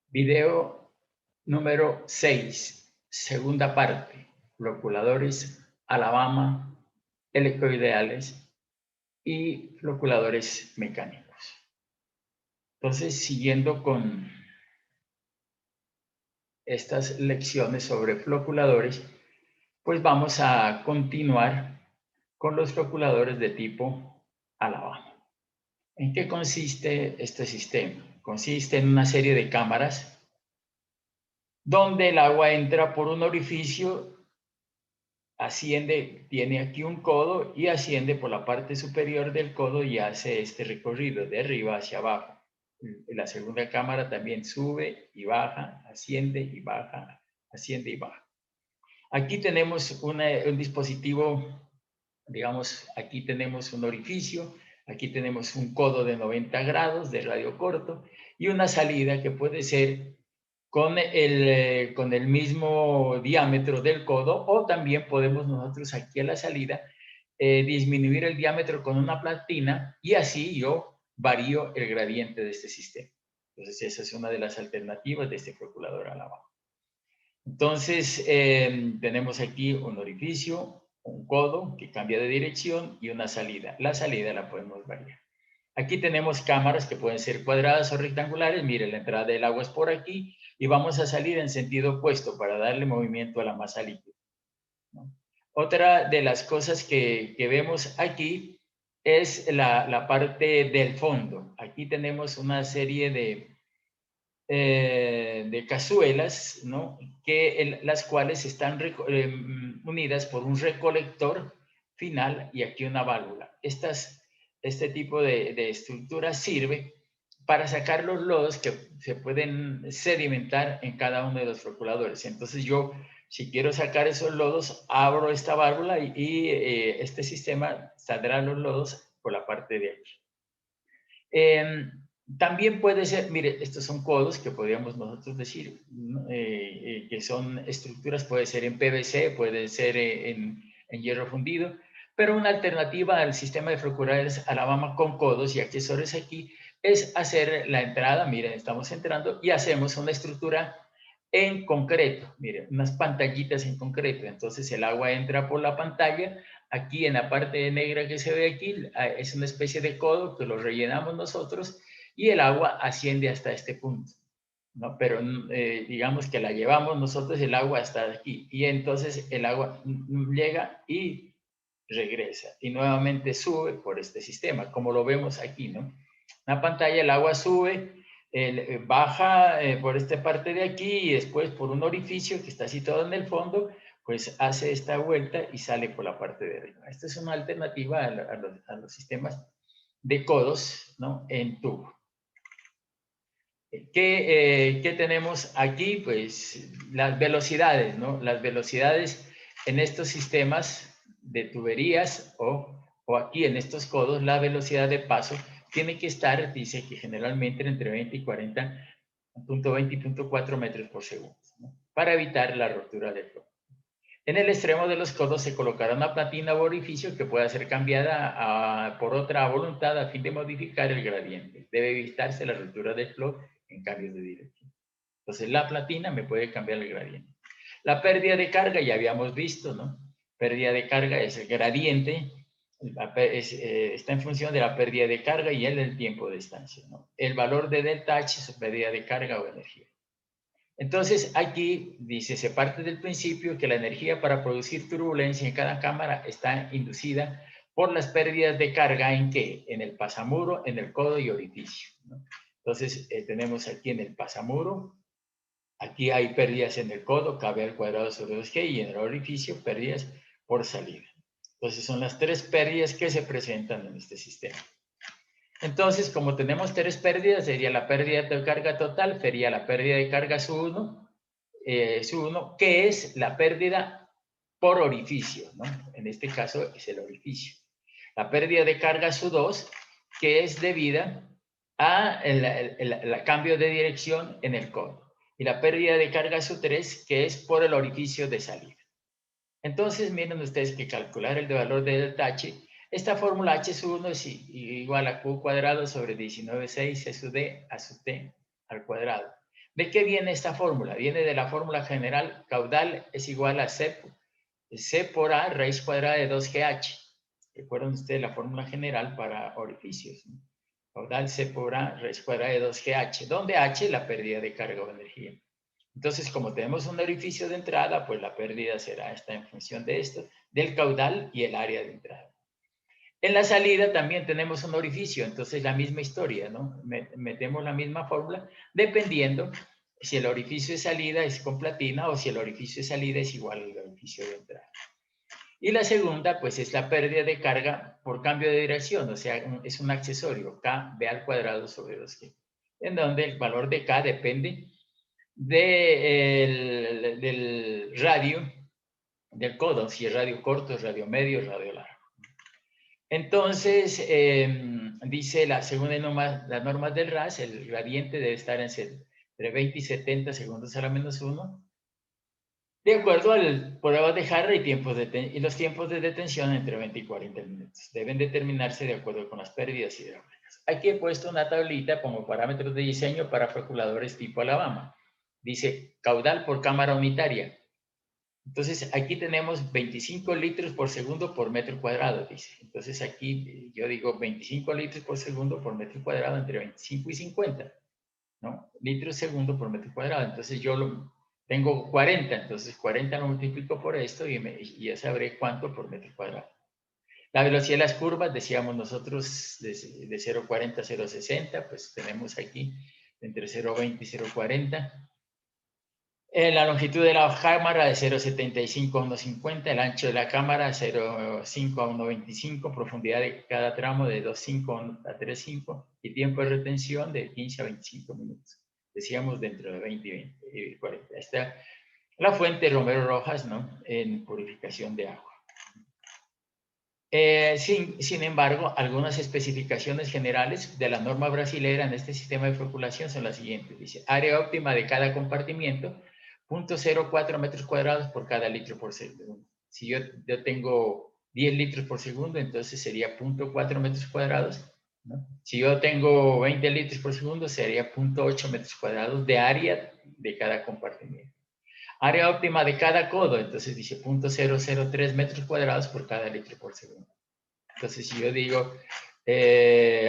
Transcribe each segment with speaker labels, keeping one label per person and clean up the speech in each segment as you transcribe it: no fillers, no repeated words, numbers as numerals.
Speaker 1: Video número 6, segunda parte, floculadores Alabama, helicoidales y floculadores mecánicos. Entonces, siguiendo con estas lecciones sobre floculadores, pues vamos a continuar con los floculadores de tipo Alabama. ¿En qué consiste este sistema? Consiste en una serie de cámaras donde el agua entra por un orificio, asciende, tiene aquí un codo y asciende por la parte superior del codo y hace este recorrido de arriba hacia abajo. La segunda cámara también sube y baja, asciende y baja, asciende y baja. Aquí tenemos un dispositivo, digamos, aquí tenemos un orificio, aquí tenemos un codo de 90 grados de radio corto y una salida que puede ser con el mismo diámetro del codo, o también podemos nosotros aquí a la salida disminuir el diámetro con una platina y así yo varío el gradiente de este sistema. Entonces esa es una de las alternativas de este procurador Alabama. Entonces tenemos aquí un orificio, un codo que cambia de dirección y una salida. La salida la podemos variar. Aquí tenemos cámaras que pueden ser cuadradas o rectangulares. Mire, la entrada del agua es por aquí y vamos a salir en sentido opuesto para darle movimiento a la masa líquida, ¿no? Otra de las cosas que vemos aquí es la parte del fondo. Aquí tenemos una serie de cazuelas, ¿no? Las cuales están unidas por un recolector final y aquí una válvula. Este tipo de estructura sirve para sacar los lodos que se pueden sedimentar en cada uno de los floculadores. Entonces yo, si quiero sacar esos lodos, abro esta válvula y este sistema saldrá los lodos por la parte de aquí. También puede ser, mire, estos son codos que podríamos nosotros decir, ¿no? Que son estructuras, puede ser en PVC, puede ser en hierro fundido, pero una alternativa al sistema de floculadores Alabama con codos y accesorios aquí es hacer la entrada, miren, estamos entrando y hacemos una estructura en concreto, miren, unas pantallitas en concreto, entonces el agua entra por la pantalla. Aquí en la parte negra que se ve aquí es una especie de codo que lo rellenamos nosotros y el agua asciende hasta este punto, ¿no? Pero digamos que la llevamos nosotros el agua hasta aquí y entonces el agua llega y regresa y nuevamente sube por este sistema, como lo vemos aquí, ¿no? En la pantalla el agua sube, baja por esta parte de aquí y después por un orificio que está situado en el fondo, pues hace esta vuelta y sale por la parte de arriba. Esta es una alternativa a los sistemas de codos, ¿no? En tubo. ¿Qué tenemos aquí? Pues las velocidades, ¿no? Las velocidades en estos sistemas de tuberías o aquí en estos codos, la velocidad de paso tiene que estar, dice que generalmente entre 20 y 40.20 y 0.4 metros por segundo, ¿no? Para evitar la rotura del flow. En el extremo de los codos se colocará una platina o orificio que pueda ser cambiada por otra a voluntad a fin de modificar el gradiente. Debe evitarse la ruptura del flow en cambios de dirección. Entonces la platina me puede cambiar el gradiente. La pérdida de carga ya habíamos visto, ¿no? Pérdida de carga es el gradiente, está en función de la pérdida de carga y el tiempo de estancia, ¿no? El valor de delta H es pérdida de carga o energía. Entonces, aquí dice, se parte del principio que la energía para producir turbulencia en cada cámara está inducida por las pérdidas de carga en qué? En el pasamuro, en el codo y orificio, ¿no? Entonces, tenemos aquí en el pasamuro, aquí hay pérdidas en el codo, KB al cuadrado sobre 2G, y en el orificio, pérdidas por salida. Entonces, son las tres pérdidas que se presentan en este sistema. Entonces, como tenemos tres pérdidas, sería la pérdida de carga total, sería la pérdida de carga su 1, que es la pérdida por orificio, ¿no? En este caso es el orificio. La pérdida de carga su 2, que es debida a el cambio de dirección en el codo. Y la pérdida de carga su 3, que es por el orificio de salida. Entonces, miren ustedes que calcular el valor de delta H, esta fórmula H sub 1 es igual a Q cuadrado sobre 19,6 S sub D a sub T al cuadrado. ¿De qué viene esta fórmula? Viene de la fórmula general, caudal es igual a C por A, raíz cuadrada de 2GH. Recuerden ustedes la fórmula general para orificios, ¿no? Caudal C por A, raíz cuadrada de 2GH, donde H la pérdida de carga o energía. Entonces, como tenemos un orificio de entrada, pues la pérdida será esta en función de esto, del caudal y el área de entrada. En la salida también tenemos un orificio, entonces la misma historia, ¿no? Metemos la misma fórmula, dependiendo si el orificio de salida es con platina o si el orificio de salida es igual al orificio de entrada. Y la segunda, pues, es la pérdida de carga por cambio de dirección, o sea, es un accesorio, K, B² sobre 2G, en donde el valor de K depende del radio, del codo, si es radio corto, es radio medio, es radio largo. Entonces, dice según las normas del RAS, el gradiente debe estar entre 20 y 70 segundos a la menos 1, de acuerdo al pruebas de Harry y los tiempos de detención entre 20 y 40 minutos. Deben determinarse de acuerdo con las pérdidas hidráulicas. Aquí he puesto una tablita como parámetros de diseño para percoladores tipo Alabama. Dice caudal por cámara unitaria. Entonces, aquí tenemos 25 litros por segundo por metro cuadrado, dice. Entonces, aquí yo digo 25 litros por segundo por metro cuadrado entre 25 y 50, ¿no? Litros segundo por metro cuadrado. Entonces, yo tengo 40, entonces 40 lo multiplico por esto y ya sabré cuánto por metro cuadrado. La velocidad de las curvas, decíamos nosotros, de 0,40 a 0,60, pues tenemos aquí entre 0,20 y 0,40. La longitud de la cámara de 0,75 a 1,50, el ancho de la cámara 0,5 a 1,25, profundidad de cada tramo de 2,5 a 3,5 y tiempo de retención de 15 a 25 minutos. Decíamos dentro de 20 y 40. Está la fuente Romero Rojas, ¿no? En purificación de agua. Sin embargo, algunas especificaciones generales de la norma brasilera en este sistema de floculación son las siguientes. Dice, área óptima de cada compartimiento, 0,04 metros cuadrados por cada litro por segundo. Si yo tengo 10 litros por segundo, entonces sería 0,4 metros cuadrados, ¿no? Si yo tengo 20 litros por segundo, sería 0,8 metros cuadrados de área de cada compartimiento. Área óptima de cada codo, entonces dice 0,003 metros cuadrados por cada litro por segundo. Entonces, si yo digo,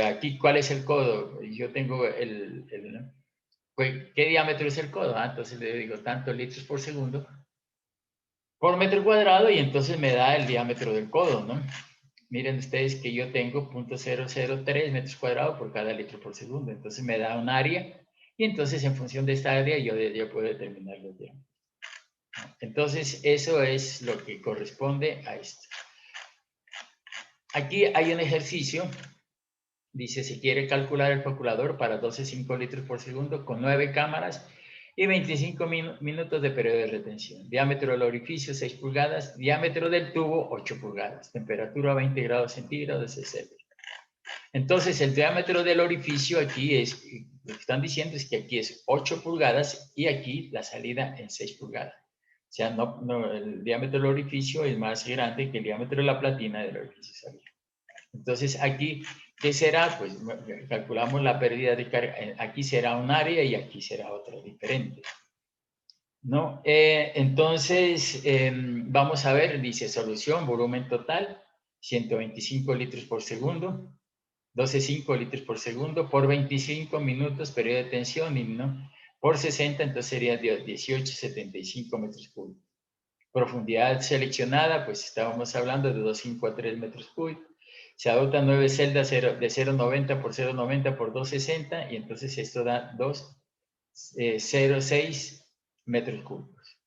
Speaker 1: aquí, ¿cuál es el codo? Yo tengo pues, ¿qué diámetro es el codo? Entonces le digo tantos litros por segundo por metro cuadrado y entonces me da el diámetro del codo, ¿no? Miren ustedes que yo tengo 0,003 metros cuadrados por cada litro por segundo. Entonces me da un área y entonces en función de esta área yo puedo determinar los diámetros. Entonces eso es lo que corresponde a esto. Aquí hay un ejercicio. Dice, si quiere calcular el calculador para 12,5 litros por segundo con 9 cámaras y 25 minutos de periodo de retención. Diámetro del orificio 6 pulgadas, diámetro del tubo 8 pulgadas, temperatura 20 grados centígrados, etc. Entonces, el diámetro del orificio aquí es, lo que están diciendo es que aquí es 8 pulgadas y aquí la salida en 6 pulgadas. O sea, el diámetro del orificio es más grande que el diámetro de la platina del orificio salida. Entonces, aquí, ¿qué será? Pues calculamos la pérdida de carga. Aquí será un área y aquí será otra diferente, ¿no? Entonces, vamos a ver, dice solución, volumen total, 125 litros por segundo, 12,5 litros por segundo, por 25 minutos, periodo de tensión, ¿no? Por 60, entonces sería 18,75 metros cúbicos. Profundidad seleccionada, pues estábamos hablando de 2,5 a 3 metros cúbicos. Se adoptan 9 celdas de 0,90 por 0,90 por 2,60 y entonces esto da 0,6 metros cúbicos.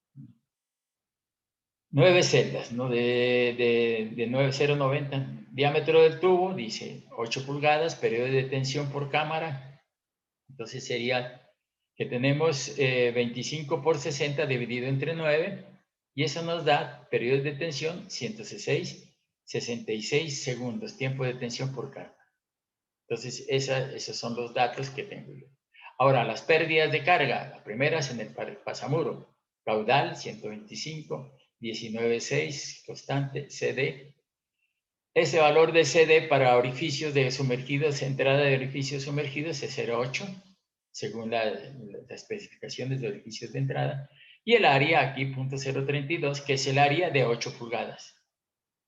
Speaker 1: 9 celdas, ¿no? De 0,90. Diámetro del tubo, dice 8 pulgadas, periodo de tensión por cámara. Entonces sería que tenemos 25 por 60 dividido entre 9 y eso nos da periodo de tensión 106,66 segundos, tiempo de tensión por cámara. Entonces, esos son los datos que tengo yo. Ahora, las pérdidas de carga. La primera es en el pasamuro. Caudal, 125, 19,6, constante, CD. Ese valor de CD para orificios de sumergidos, entrada de orificios sumergidos es 0,8. según las especificaciones de orificios de entrada. Y el área aquí, 0.032, que es el área de 8 pulgadas.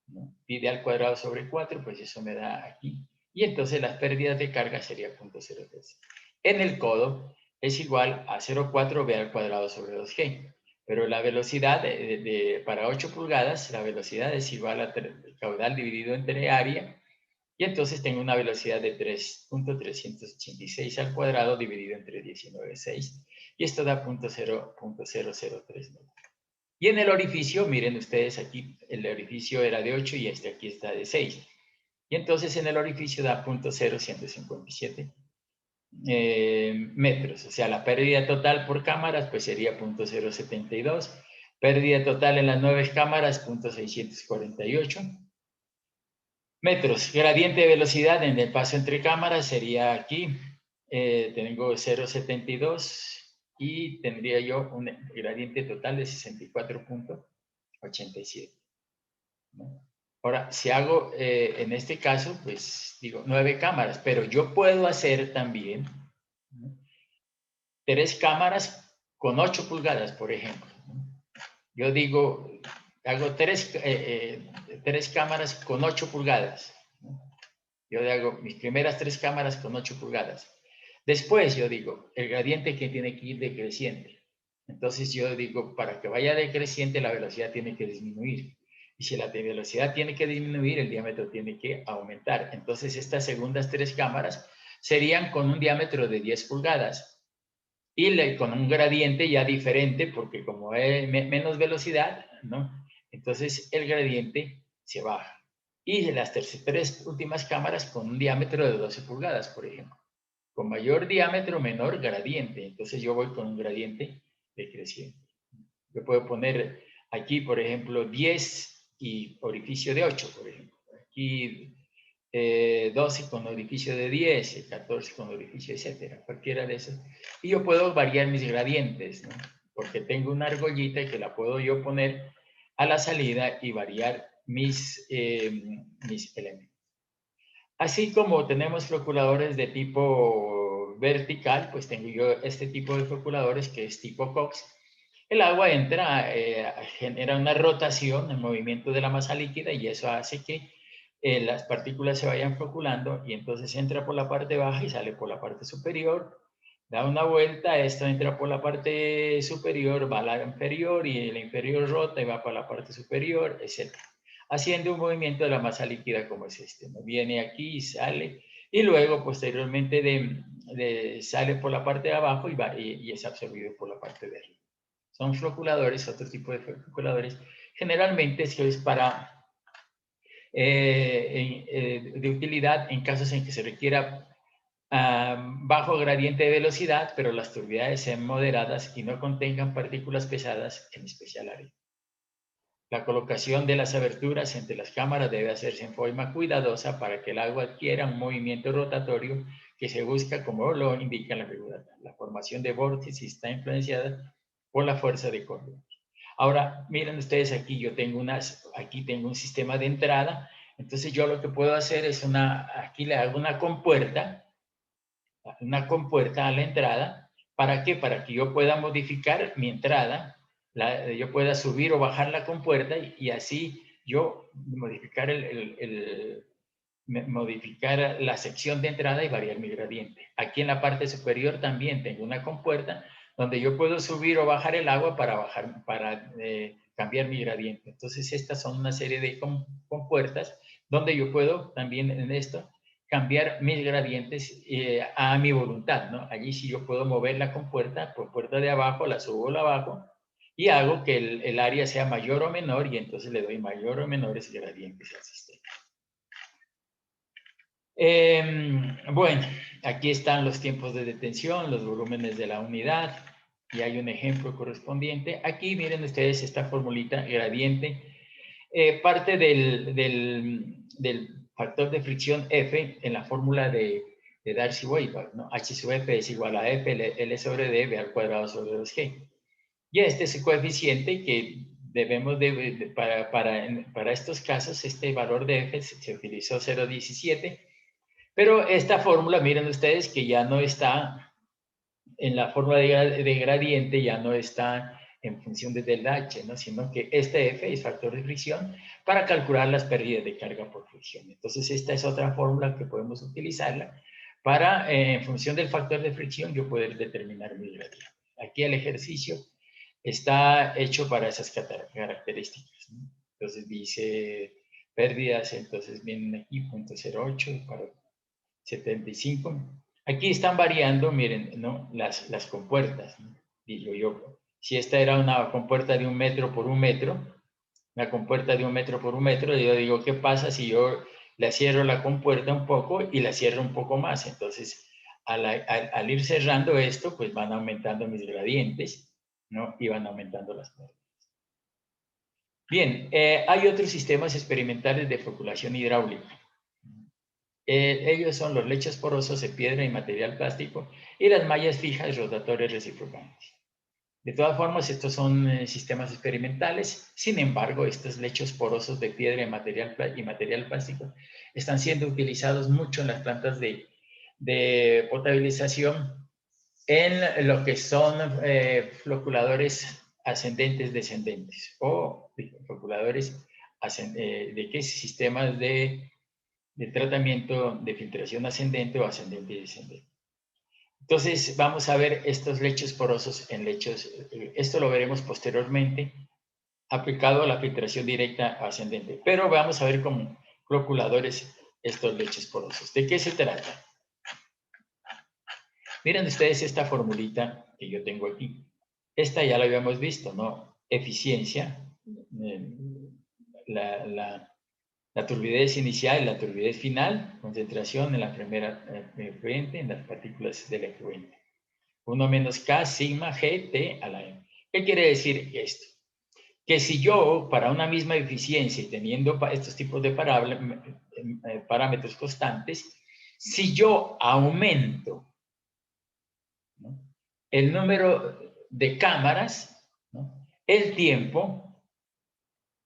Speaker 1: ¿No? Pi d al cuadrado sobre 4, pues eso me da aquí. Y entonces las pérdidas de carga sería 0.03. En el codo es igual a 0.4 b al cuadrado sobre 2g. Pero la velocidad para 8 pulgadas, la velocidad es igual a el caudal dividido entre área. Y entonces tengo una velocidad de 3.386 al cuadrado dividido entre 19,6. Y esto da 0.003. Y en el orificio, miren ustedes aquí, el orificio era de 8 y este aquí está de 6. Y entonces en el orificio da 0.0157 metros. O sea, la pérdida total por cámaras pues sería 0.072. Pérdida total en las 9 cámaras, 0.648 metros. Gradiente de velocidad en el paso entre cámaras sería aquí. Tengo 0.72 y tendría yo un gradiente total de 64.87. ¿no? Ahora, si hago en este caso, pues digo 9 cámaras, pero yo puedo hacer también, ¿no? 3 cámaras con 8 pulgadas, por ejemplo. ¿no? Yo digo, hago 3 cámaras con 8 pulgadas. ¿no? Yo hago mis primeras 3 cámaras con 8 pulgadas. Después yo digo, el gradiente que tiene que ir decreciente. Entonces yo digo, para que vaya decreciente la velocidad tiene que disminuir. Y si la velocidad tiene que disminuir, el diámetro tiene que aumentar. Entonces estas segundas 3 cámaras serían con un diámetro de 10 pulgadas. Y con un gradiente ya diferente, porque como es menos velocidad, ¿no? Entonces el gradiente se baja. Y las 3 últimas cámaras con un diámetro de 12 pulgadas, por ejemplo. Con mayor diámetro, menor gradiente. Entonces yo voy con un gradiente decreciente. Yo puedo poner aquí, por ejemplo, 10 y orificio de 8, por ejemplo. Aquí 12 con orificio de 10, 14 con orificio, etcétera, cualquiera de esos. Y yo puedo variar mis gradientes, ¿no? Porque tengo una argollita que la puedo yo poner a la salida y variar mis elementos. Así como tenemos floculadores de tipo vertical, pues tengo yo este tipo de floculadores que es tipo Cox. El agua entra, genera una rotación, el movimiento de la masa líquida y eso hace que las partículas se vayan floculando y entonces entra por la parte baja y sale por la parte superior. Da una vuelta, esto entra por la parte superior, va a la inferior y la inferior rota y va para la parte superior, etc. Haciendo un movimiento de la masa líquida como es este. ¿no? Viene aquí y sale y luego posteriormente sale por la parte de abajo y es absorbido por la parte de arriba. Son floculadores, otro tipo de floculadores. Generalmente es para de utilidad en casos en que se requiera bajo gradiente de velocidad, pero las turbidades sean moderadas y no contengan partículas pesadas, en especial área. La colocación de las aberturas entre las cámaras debe hacerse en forma cuidadosa para que el agua adquiera un movimiento rotatorio que se busca, como lo indica la figura. La formación de vórtices está influenciada por la fuerza de corriente. Ahora, miren ustedes aquí, aquí tengo un sistema de entrada. Entonces yo lo que puedo hacer es aquí le hago una compuerta a la entrada. ¿Para qué? Para que yo pueda modificar mi entrada, yo pueda subir o bajar la compuerta y así yo modificar la sección de entrada y variar mi gradiente. Aquí en la parte superior también tengo una compuerta donde yo puedo subir o bajar el agua para cambiar mi gradiente. Entonces estas son una serie de compuertas donde yo puedo también en esto cambiar mis gradientes a mi voluntad, ¿no? Allí sí yo puedo mover la compuerta de abajo, la subo o la bajo y hago que el área sea mayor o menor y entonces le doy mayor o menores gradientes al sistema. Bueno, aquí están los tiempos de detención, los volúmenes de la unidad y hay un ejemplo correspondiente. Aquí miren ustedes esta formulita gradiente. Parte del factor de fricción F en la fórmula de Darcy-Weisbach, ¿no? H sub F es igual a F L sobre D, B al cuadrado sobre 2G. Y este es el coeficiente que debemos para estos casos, este valor de F se utilizó 0.17, pero esta fórmula, miren ustedes que ya no está en la fórmula de gradiente ya no está en función de del H, ¿no? Sino que este F es factor de fricción para calcular las pérdidas de carga por fricción. Entonces, esta es otra fórmula que podemos utilizarla para, en función del factor de fricción, yo poder determinar mi gradiente. Aquí el ejercicio está hecho para esas características, ¿no? Entonces dice pérdidas, entonces vienen aquí 0.08 para 75. Aquí están variando, miren, ¿no? Las compuertas, ¿no? Digo yo, si esta era una compuerta de 1 metro por 1 metro, una compuerta de 1 metro por 1 metro, yo digo, ¿qué pasa si yo le cierro la compuerta un poco y la cierro un poco más? Entonces, al ir cerrando esto, pues van aumentando mis gradientes, ¿no? Y van aumentando las pérdidas. Bien, hay otros sistemas experimentales de floculación hidráulica. Ellos son los lechos porosos de piedra y material plástico y las mallas fijas rotatorias reciprocantes. De todas formas, estos son sistemas experimentales. Sin embargo, estos lechos porosos de piedra y material plástico están siendo utilizados mucho en las plantas de potabilización en lo que son floculadores ascendentes descendentes o floculadores de qué sistemas de tratamiento de filtración ascendente o ascendente y descendente. Entonces, vamos a ver estos lechos porosos en lechos, esto lo veremos posteriormente, aplicado a la filtración directa ascendente, pero vamos a ver como floculadores estos lechos porosos. ¿De qué se trata? Miren ustedes esta formulita que yo tengo aquí. Esta ya la habíamos visto, ¿no? Eficiencia, la turbidez inicial y la turbidez final, concentración en la primera efluente, en las partículas del efluente. 1 menos K sigma G T a la M. ¿Qué quiere decir esto? Que si yo, para una misma eficiencia y teniendo estos tipos de parámetros constantes, si yo aumento, ¿no?, el número de cámaras, ¿no?, el tiempo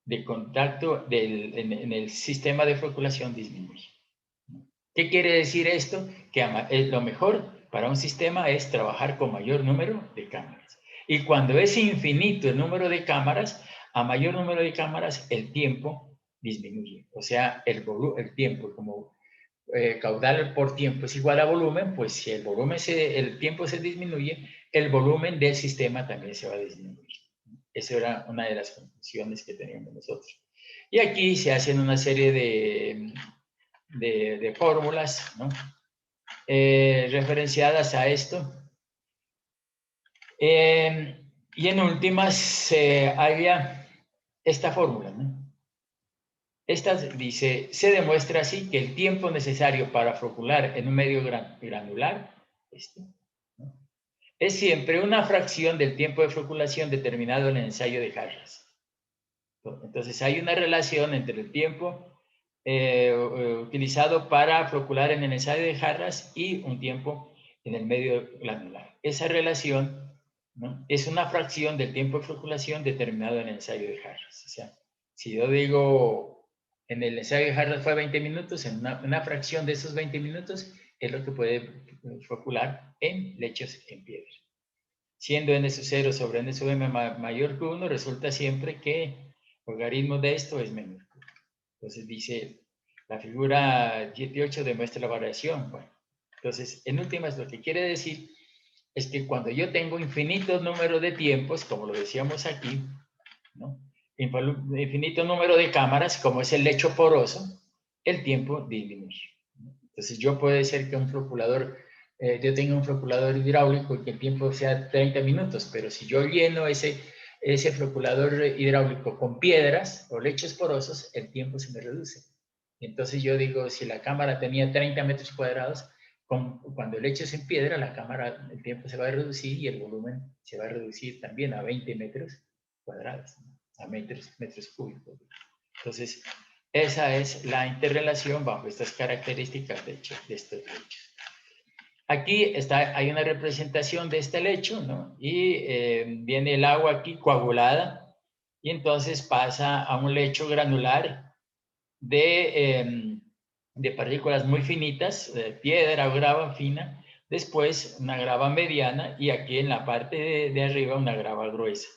Speaker 1: de contacto en el sistema de floculación disminuye. ¿Qué quiere decir esto? Que lo mejor para un sistema es trabajar con mayor número de cámaras. Y cuando es infinito el número de cámaras, a mayor número de cámaras, el tiempo disminuye. O sea, el tiempo, como caudal por tiempo es igual a volumen, pues si el tiempo se disminuye, el volumen del sistema también se va a disminuir. Esa era una de las conclusiones que teníamos nosotros. Y aquí se hacen una serie de fórmulas, ¿no?, referenciadas a esto. Y en últimas había esta fórmula, ¿no? Esta dice, se demuestra así que el tiempo necesario para flocular en un medio granular, ¿no?, es siempre una fracción del tiempo de floculación determinado en el ensayo de Harras. Entonces hay una relación entre el tiempo utilizado para flocular en el ensayo de Harras y un tiempo en el medio granular. Esa relación, ¿no?, es una fracción del tiempo de floculación determinado en el ensayo de Harras. O sea, si yo digo en el ensayo de Harras fue 20 minutos, en una fracción de esos 20 minutos es lo que puede flocular en lechos en piedra. Siendo n sub 0 sobre n sub m mayor que 1, resulta siempre que el logaritmo de esto es menor que 1. Entonces dice, la figura 18 demuestra la variación. Bueno, entonces, en últimas, lo que quiere decir es que cuando yo tengo infinito número de tiempos, como lo decíamos aquí, ¿no?, infinito número de cámaras, como es el lecho poroso, el tiempo disminuye. Entonces, puede ser que un floculador, yo tenga un floculador hidráulico y que el tiempo sea 30 minutos, pero si yo lleno ese floculador hidráulico con piedras o lechos porosos, el tiempo se me reduce. Entonces yo digo, si la cámara tenía 30 metros cuadrados, cuando el lecho es en piedra, el tiempo se va a reducir y el volumen se va a reducir también a 20 metros cuadrados, ¿no?, a metros cúbicos. Entonces, esa es la interrelación bajo estas características de estos lechos. Aquí hay una representación de este lecho, ¿no?, y viene el agua aquí coagulada y entonces pasa a un lecho granular de partículas muy finitas, piedra o grava fina, después una grava mediana y aquí en la parte de arriba una grava gruesa.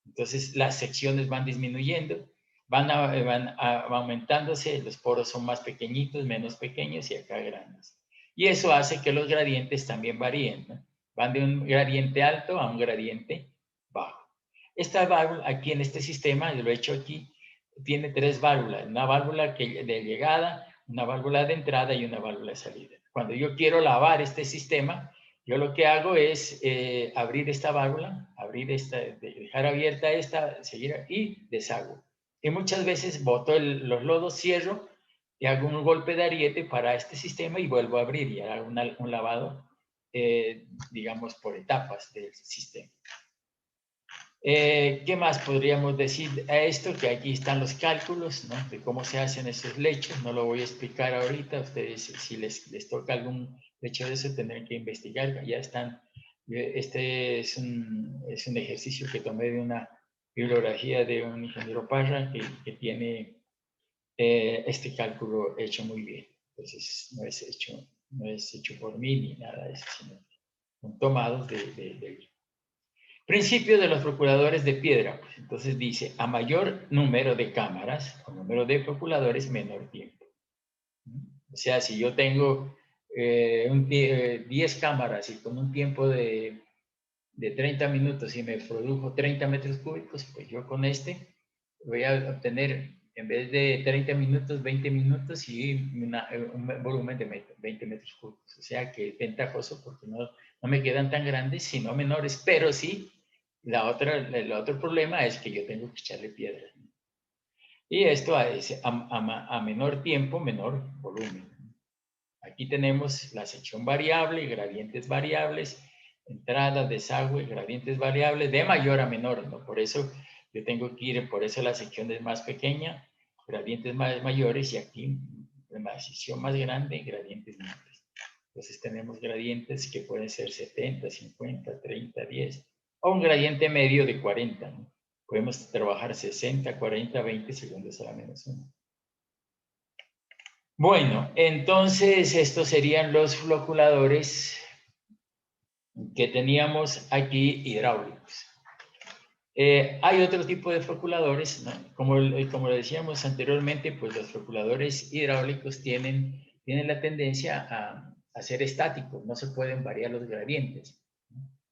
Speaker 1: Entonces las secciones van disminuyendo, van aumentándose, los poros son más pequeñitos, menos pequeños y acá grandes. Y eso hace que los gradientes también varíen, ¿no? Van de un gradiente alto a un gradiente bajo. Esta válvula aquí en este sistema, yo lo he hecho aquí, tiene tres válvulas, una válvula de llegada, una válvula de entrada y una válvula de salida. Cuando yo quiero lavar este sistema, yo lo que hago es abrir esta válvula, dejar abierta esta, seguir y deshago. Y muchas veces boto los lodos, cierro y hago un golpe de ariete para este sistema y vuelvo a abrir y hago un lavado, digamos, por etapas del sistema. ¿Qué más podríamos decir a esto? Que aquí están los cálculos, ¿no? De cómo se hacen esos lechos. No lo voy a explicar ahorita. Ustedes, si les toca algún lecho de eso, tendrán que investigar. Ya están. Este es un ejercicio que tomé de una bibliografía de un ingeniero Parra que tiene este cálculo hecho muy bien. Entonces, no es hecho por mí ni nada de eso, sino son tomados de principio de los procuradores de piedra. Pues, entonces dice, a mayor número de cámaras o número de procuradores, menor tiempo. O sea, si yo tengo 10 cámaras y con un tiempo de 30 minutos y me produjo 30 metros cúbicos, pues yo con este voy a obtener, en vez de 30 minutos, 20 minutos y un volumen de 20 metros cúbicos. O sea que es ventajoso porque no me quedan tan grandes, sino menores, pero sí, el otro problema es que yo tengo que echarle piedra. Y esto a menor tiempo, menor volumen. Aquí tenemos la sección variable, gradientes variables, entrada, desagüe, gradientes variables, de mayor a menor, ¿no? Por eso yo tengo que ir, por eso la sección es más pequeña, gradientes mayores, y aquí en la sección más grande, gradientes menores. Entonces tenemos gradientes que pueden ser 70, 50, 30, 10, o un gradiente medio de 40, ¿no? Podemos trabajar 60, 40, 20 segundos a la menos 1. Bueno, entonces estos serían los floculadores que teníamos aquí hidráulicos. Hay otro tipo de floculadores, ¿no? Como decíamos anteriormente, pues los floculadores hidráulicos tienen la tendencia a ser estáticos, no se pueden variar los gradientes.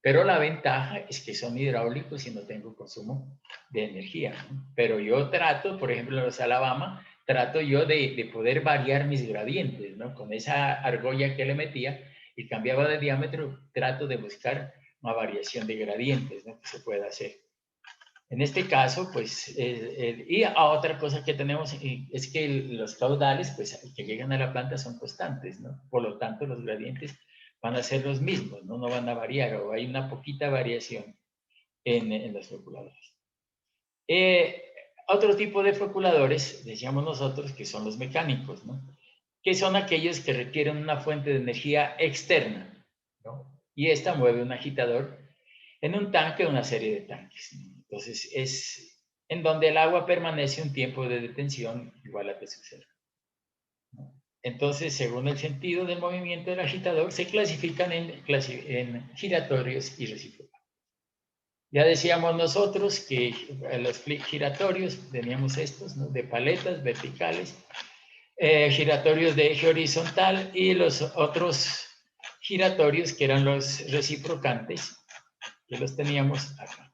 Speaker 1: Pero la ventaja es que son hidráulicos y no tengo consumo de energía, ¿no? Pero yo trato, por ejemplo, en los Alabama, trato yo de poder variar mis gradientes, ¿no? Con esa argolla que le metía y cambiaba de diámetro, trato de buscar una variación de gradientes, ¿no? Que se pueda hacer. En este caso, pues, y a otra cosa que tenemos es que los caudales, pues, que llegan a la planta son constantes, ¿no? Por lo tanto, los gradientes van a ser los mismos, ¿no? No van a variar, o hay una poquita variación en los floculadores. Otro tipo de floculadores, decíamos nosotros, que son los mecánicos, ¿no? Que son aquellos que requieren una fuente de energía externa, ¿no? Y esta mueve un agitador en un tanque o una serie de tanques, ¿no? Entonces, es en donde el agua permanece un tiempo de detención igual a T sub 0. ¿No? Entonces, según el sentido del movimiento del agitador, se clasifican en giratorios y recíprocos. Ya decíamos nosotros que los giratorios teníamos estos, ¿no? De paletas verticales, giratorios de eje horizontal y los otros giratorios que eran los reciprocantes, que los teníamos acá.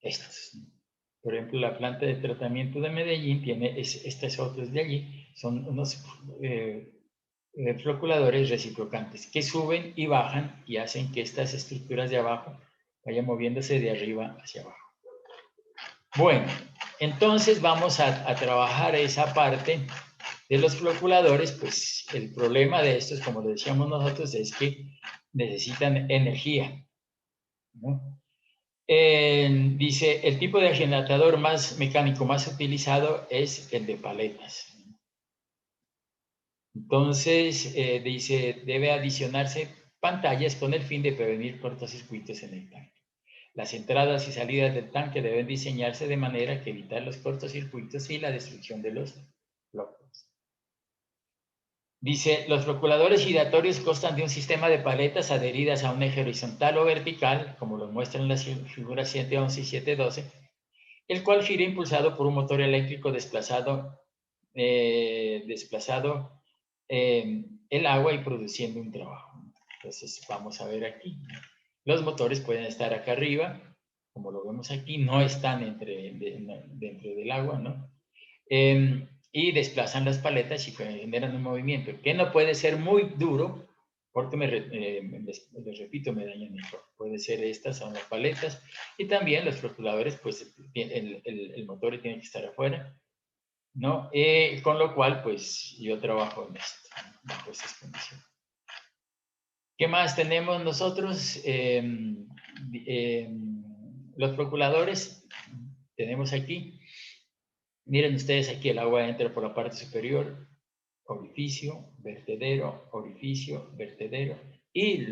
Speaker 1: Estos. Por ejemplo, la planta de tratamiento de Medellín tiene estas otras de allí, son unos floculadores reciprocantes que suben y bajan y hacen que estas estructuras de abajo vayan moviéndose de arriba hacia abajo. Bueno, entonces vamos a trabajar esa parte de los floculadores. Pues el problema de estos, como lo decíamos nosotros, es que necesitan energía, ¿no? Dice, el tipo de agitador más mecánico más utilizado es el de paletas. Entonces, dice, debe adicionarse pantallas con el fin de prevenir cortocircuitos en el tanque. Las entradas y salidas del tanque deben diseñarse de manera que evitar los cortocircuitos y la destrucción de los blocos. Dice, los floculadores giratorios constan de un sistema de paletas adheridas a un eje horizontal o vertical, como lo muestran las figuras 711 y 712, el cual gira impulsado por un motor eléctrico desplazado el agua y produciendo un trabajo. Entonces, vamos a ver aquí. Los motores pueden estar acá arriba, como lo vemos aquí, no están dentro del agua, ¿no? Y desplazan las paletas y generan un movimiento que no puede ser muy duro, porque les repito, me dañan el torque. Puede ser estas, son las paletas, y también los floculadores, pues el motor tiene que estar afuera, ¿no? Con lo cual, pues yo trabajo en esto, bajo esas condiciones. ¿Qué más tenemos nosotros? Los floculadores, tenemos aquí. Miren ustedes aquí, el agua entra por la parte superior, orificio, vertedero, orificio, vertedero. ¿Y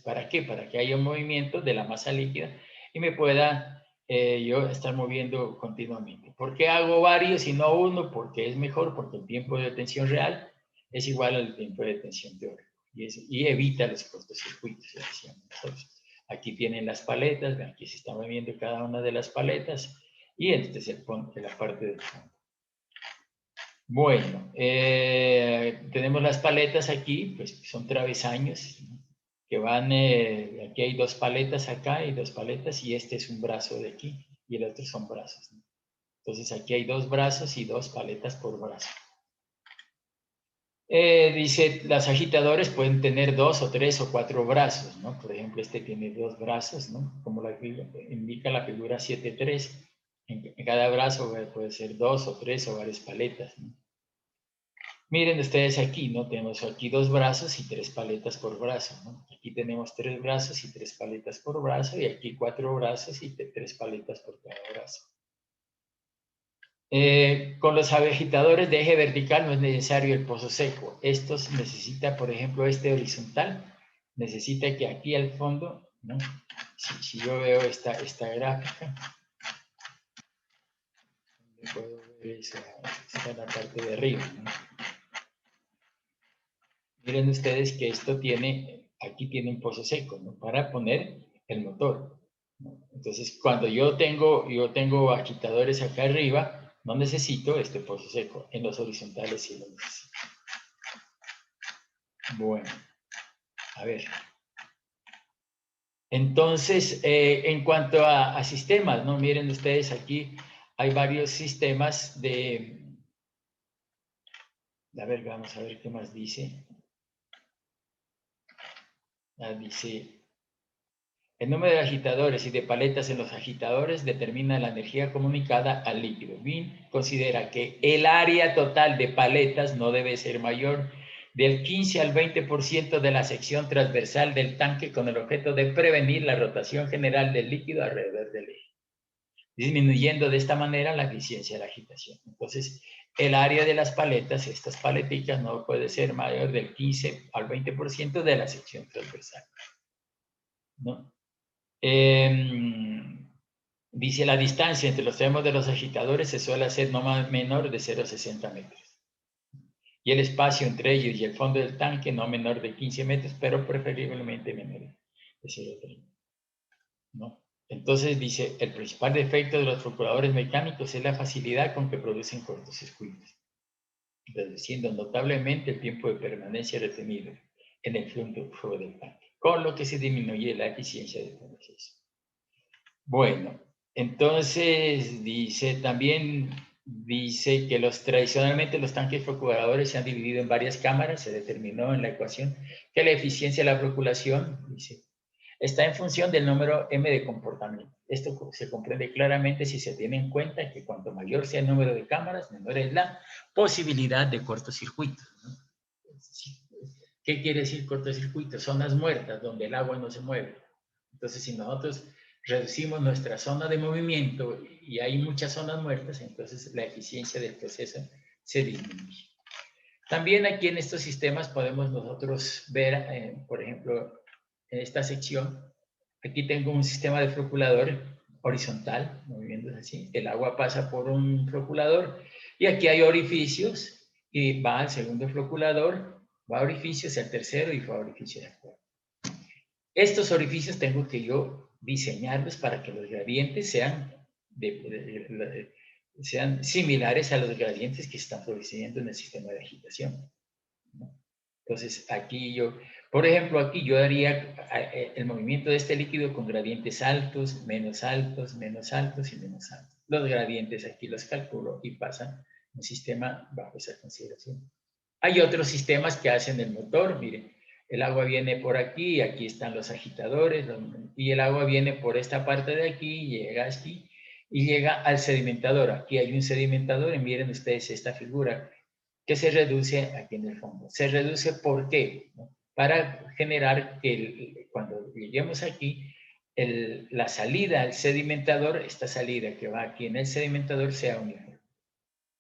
Speaker 1: para qué? Para que haya un movimiento de la masa líquida y me pueda yo estar moviendo continuamente. ¿Por qué hago varios y no uno? Porque es mejor, porque el tiempo de detención real es igual al tiempo de detención teórico y evita los cortocircuitos, ya decíamos nosotros. Aquí tienen las paletas, aquí se está moviendo cada una de las paletas y este es la parte del fondo. Bueno, tenemos las paletas aquí, pues son travesaños que van, aquí hay dos paletas acá y dos paletas y este es un brazo de aquí y el otro son brazos, ¿no? Entonces aquí hay dos brazos y dos paletas por brazo. Dice, los agitadores pueden tener 2 o 3 o 4 brazos, ¿no? Por ejemplo, este tiene 2 brazos, ¿no? Como indica la figura 7.3. En cada brazo puede ser 2 o 3 o varias paletas, ¿no? Miren ustedes aquí, ¿no? Tenemos aquí 2 brazos y 3 paletas por brazo, ¿no? Aquí tenemos 3 brazos y 3 paletas por brazo y aquí 4 brazos y 3 paletas por cada brazo. Con los agitadores de eje vertical no es necesario el pozo seco. Estos necesita, por ejemplo, este horizontal, necesita que aquí al fondo, ¿no? Si yo veo esta gráfica, puedo ver esa en la parte de arriba, ¿no? Miren ustedes que esto tiene, aquí tiene un pozo seco, ¿no? Para poner el motor, ¿no? Entonces, cuando yo tengo agitadores acá arriba, no necesito este pozo seco. En los horizontales sí lo necesito. Bueno, a ver. Entonces, en cuanto a sistemas, ¿no? Miren ustedes aquí, hay varios sistemas de... A ver, vamos a ver qué más dice. Dice, el número de agitadores y de paletas en los agitadores determina la energía comunicada al líquido. Wien considera que el área total de paletas no debe ser mayor del 15 al 20% de la sección transversal del tanque con el objeto de prevenir la rotación general del líquido alrededor del eje, disminuyendo de esta manera la eficiencia de la agitación. Entonces, el área de las paletas, estas paleticas, no puede ser mayor del 15 al 20% de la sección transversal, ¿no? Dice, la distancia entre los tramos de los agitadores se suele hacer no menor de 0,60 metros. Y el espacio entre ellos y el fondo del tanque no menor de 15 metros, pero preferiblemente menor de 0,30. ¿No? Entonces dice, el principal defecto de los procuradores mecánicos es la facilidad con que producen cortocircuitos, reduciendo notablemente el tiempo de permanencia retenido en el flujo del tanque, con lo que se disminuye la eficiencia del proceso. Bueno, entonces también dice que tradicionalmente los tanques procuradores se han dividido en varias cámaras. Se determinó en la ecuación que la eficiencia de la procuración, dice, está en función del número m de comportamiento. Esto se comprende claramente si se tiene en cuenta que cuanto mayor sea el número de cámaras, menor es la posibilidad de cortocircuito, ¿no? ¿Qué quiere decir cortocircuito? Zonas muertas donde el agua no se mueve. Entonces, si nosotros reducimos nuestra zona de movimiento y hay muchas zonas muertas, entonces la eficiencia del proceso se disminuye. También aquí en estos sistemas podemos nosotros ver, por ejemplo, en esta sección, aquí tengo un sistema de floculador horizontal, moviéndose así. El agua pasa por un floculador y aquí hay orificios y va al segundo floculador Va a orificios el tercero y va a orificios el cuarto. Estos orificios tengo que yo diseñarlos para que los gradientes sean, sean similares a los gradientes que están produciendo en el sistema de agitación, ¿no? Entonces, aquí yo, por ejemplo, aquí yo haría el movimiento de este líquido con gradientes altos, menos altos, menos altos y menos altos. Los gradientes aquí los calculo y pasan un sistema bajo esa consideración. Hay otros sistemas que hacen el motor, miren, el agua viene por aquí, aquí están los agitadores, y el agua viene por esta parte de aquí, llega aquí, y llega al sedimentador. Aquí hay un sedimentador, y miren ustedes esta figura, que se reduce aquí en el fondo. Se reduce ¿por qué? ¿No? Para generar que cuando lleguemos aquí, la salida al sedimentador, esta salida que va aquí en el sedimentador sea uniforme.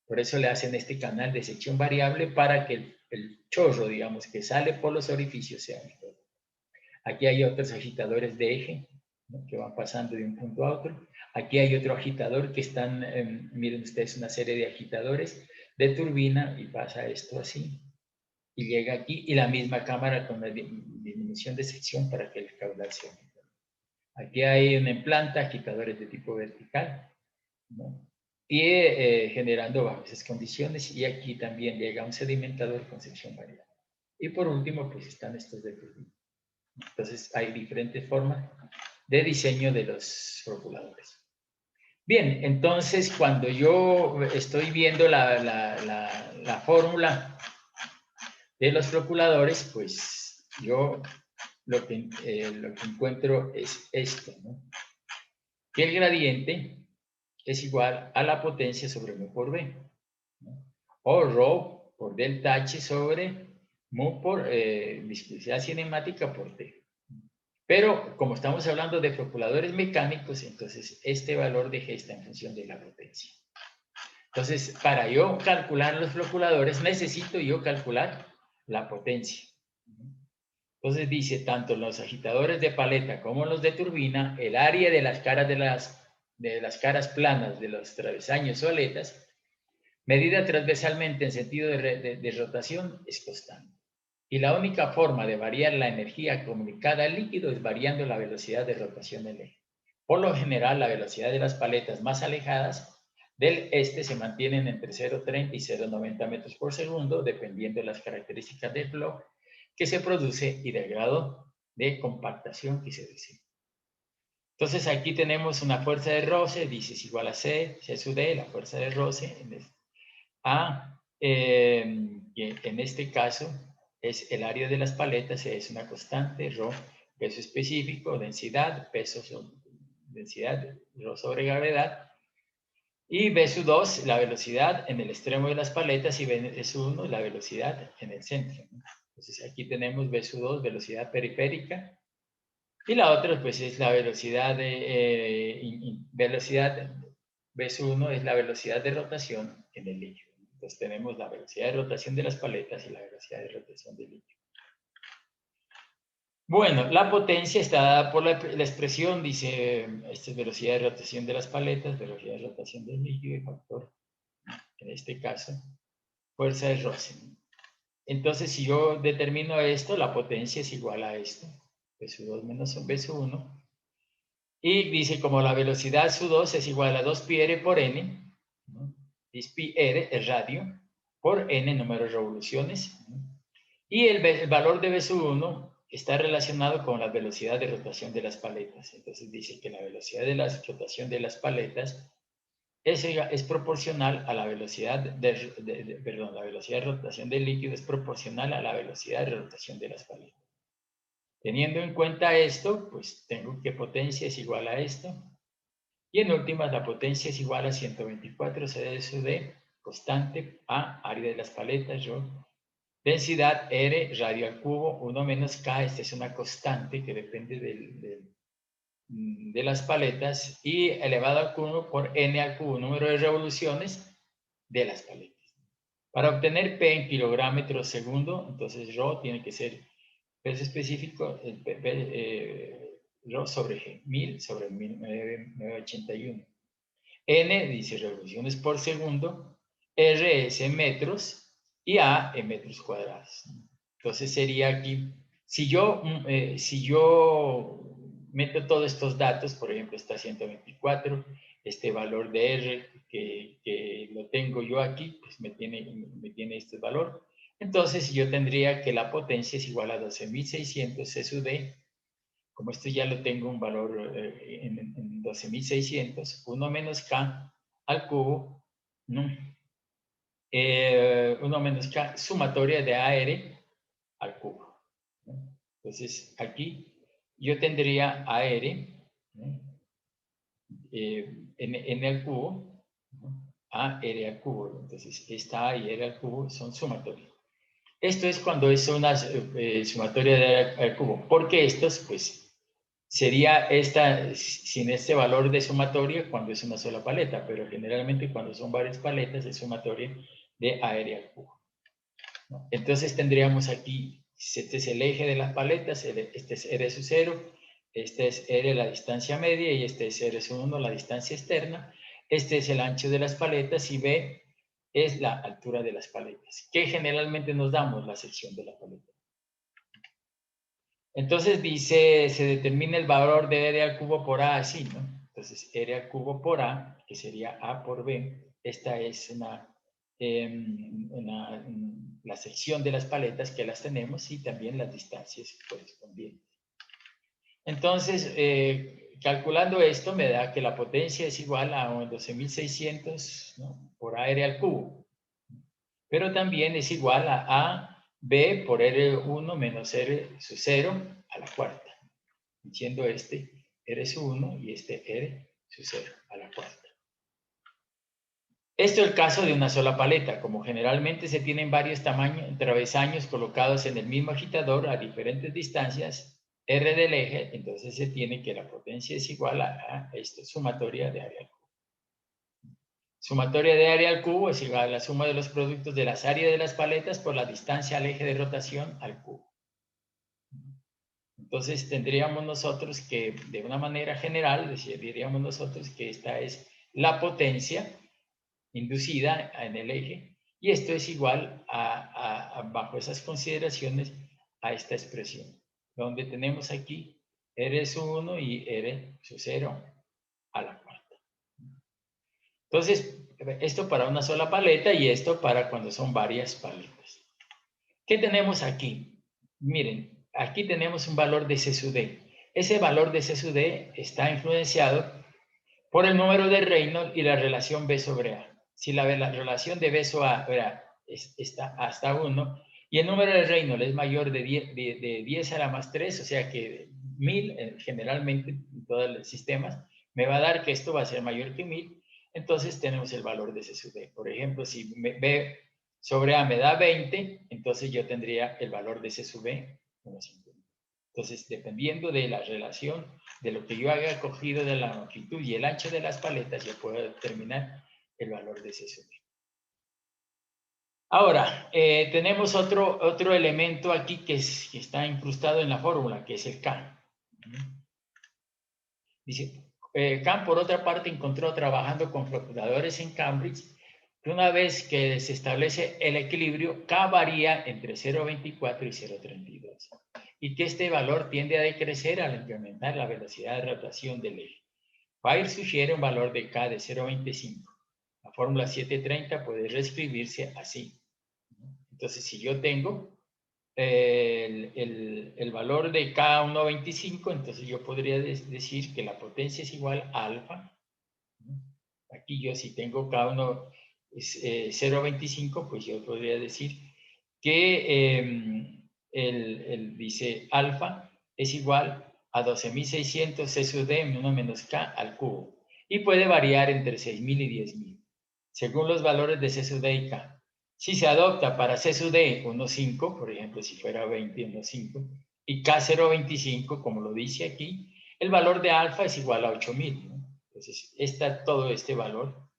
Speaker 1: Por eso le hacen este canal de sección variable para que el chorro, digamos, que sale por los orificios sea uniforme. Aquí hay otros agitadores de eje, ¿no?, que van pasando de un punto a otro. Aquí hay otro agitador que están, miren ustedes, una serie de agitadores de turbina y pasa esto así. Y llega aquí y la misma cámara con la disminución de sección para que el caudal sea uniforme. Aquí hay una en planta, agitadores de tipo vertical, ¿no?, y generando bajo esas condiciones. Y aquí también llega un sedimentador con sección variable. Y por último, pues están estos de turbina. Entonces, hay diferentes formas de diseño de los floculadores. Bien, entonces, cuando yo estoy viendo la fórmula de los floculadores, pues yo lo que encuentro es esto, ¿no?, que el gradiente es igual a la potencia sobre mu por V, ¿no?, o ρ por delta H sobre mu por viscosidad cinemática por T. Pero como estamos hablando de floculadores mecánicos, entonces este valor de G está en función de la potencia. Entonces, para yo calcular los floculadores, necesito yo calcular la potencia. Entonces dice, tanto los agitadores de paleta como los de turbina, el área de las caras de las caras planas de los travesaños o aletas, medida transversalmente en sentido de rotación, es constante. Y la única forma de variar la energía comunicada al líquido es variando la velocidad de rotación del eje. Por lo general, la velocidad de las paletas más alejadas del este se mantienen entre 0,30 y 0,90 metros por segundo, dependiendo de las características del flow que se produce y del grado de compactación que se desea. Entonces aquí tenemos una fuerza de roce, dice es igual a C sub D, la fuerza de roce, que en este caso es el área de las paletas, es una constante, ρ, peso específico, densidad, densidad, ρ sobre gravedad, y V sub 2, la velocidad en el extremo de las paletas, y V sub 1, la velocidad en el centro, ¿no? Entonces aquí tenemos V sub 2, velocidad periférica, y la otra pues es la velocidad V sub 1 es la velocidad de rotación en el líquido. Entonces tenemos la velocidad de rotación de las paletas y la velocidad de rotación del líquido. Bueno, la potencia está dada por la expresión, dice, esta es velocidad de rotación de las paletas, velocidad de rotación del líquido y factor, en este caso, fuerza de roce. Entonces, si yo determino esto, la potencia es igual a esto, V sub 2 menos V sub 1, y dice como la velocidad sub 2 es igual a 2 pi r por n, ¿no?, pi r es radio, por n número de revoluciones, ¿no?, y el valor de V sub 1 está relacionado con la velocidad de rotación de las paletas. Entonces dice que la velocidad de la rotación de las paletas es proporcional a la velocidad la velocidad de rotación del líquido es proporcional a la velocidad de rotación de las paletas. Teniendo en cuenta esto, pues tengo que potencia es igual a esto. Y en últimas, la potencia es igual a 124 CD sub D, constante, a área de las paletas, ρ. Densidad R, radio al cubo, 1 menos K, esta es una constante que depende de las paletas, y elevado al cubo por N al cubo, número de revoluciones de las paletas. Para obtener P en kilogramos segundo, entonces ρ tiene que ser peso específico, ρ sobre G, 1000 sobre 1981. N dice revoluciones por segundo, R es en metros y A en metros cuadrados. Entonces sería aquí, si yo meto todos estos datos, por ejemplo, está 124, este valor de R que lo tengo yo aquí, pues me tiene este valor. Entonces yo tendría que la potencia es igual a 12.600 C sub D. Como esto ya lo tengo un valor en 12.600, 1 menos K al cubo, ¿no? 1 menos K, sumatoria de AR al cubo, ¿no? Entonces, aquí yo tendría AR, ¿no? en el cubo, ¿no? AR al cubo. Entonces, esta A y R al cubo son sumatorias. Esto es cuando es una sumatoria de AR al cubo, porque estos, pues, sería esta sin este valor de sumatoria cuando es una sola paleta, pero generalmente cuando son varias paletas es sumatoria de AR al cubo, ¿no? Entonces tendríamos aquí, este es el eje de las paletas, este es R sub 0, este es R la distancia media y este es R sub 1 la distancia externa, este es el ancho de las paletas y B es la altura de las paletas, que generalmente nos damos la sección de la paleta. Entonces dice, se determina el valor de R al cubo por A así, ¿no? Entonces R al cubo por A, que sería A por B, esta es la sección de las paletas que las tenemos y también las distancias correspondientes. Entonces, calculando esto me da que la potencia es igual a 12.600, ¿no? Por AR al cubo, pero también es igual a B por R1 menos R sub 0 a la cuarta, siendo este R sub 1 y este R sub 0 a la cuarta. Esto es el caso de una sola paleta, como generalmente se tienen varios travesaños colocados en el mismo agitador a diferentes distancias R del eje, entonces se tiene que la potencia es igual a esto, sumatoria de área al cubo. Sumatoria de área al cubo es igual a la suma de los productos de las áreas de las paletas por la distancia al eje de rotación al cubo. Entonces tendríamos nosotros que, de una manera general, diríamos nosotros que esta es la potencia inducida en el eje, y esto es igual bajo esas consideraciones, a esta expresión, donde tenemos aquí R sub 1 y R sub 0 a la cuarta. Entonces, esto para una sola paleta y esto para cuando son varias paletas. ¿Qué tenemos aquí? Miren, aquí tenemos un valor de C sub D. Ese valor de C sub D está influenciado por el número de Reynolds y la relación B sobre A. Si la relación de B sobre A está hasta 1 y el número de Reynolds es mayor de 10 a la más 3, o sea que 1000 generalmente en todos los sistemas, me va a dar que esto va a ser mayor que 1000, entonces tenemos el valor de C sub D. Por ejemplo, si B sobre A me da 20, entonces yo tendría el valor de C sub B como 50. Entonces, dependiendo de la relación, de lo que yo haya cogido de la longitud y el ancho de las paletas, yo puedo determinar el valor de C sub B. Ahora, tenemos otro elemento aquí que está incrustado en la fórmula, que es el K. Dice, Kahn, por otra parte, encontró trabajando con flotadores en Cambridge que una vez que se establece el equilibrio, K varía entre 0,24 y 0,32 y que este valor tiende a decrecer al incrementar la velocidad de rotación del eje. Bayer sugiere un valor de K de 0,25. La fórmula 730 puede reescribirse así. Entonces, si yo tengo el valor de K 1,25, entonces yo podría decir que la potencia es igual a alfa. Aquí yo si tengo K1 0,25, pues yo podría decir que dice alfa es igual a 12.600 C sub D 1 menos K al cubo. Y puede variar entre 6.000 y 10.000, según los valores de C sub D y K. Si se adopta para C sub D 1,5, por ejemplo, si fuera 20, 1,5, y K 0,25, como lo dice aquí, el valor de alfa es igual a 8.000, ¿no? Entonces, todo este valor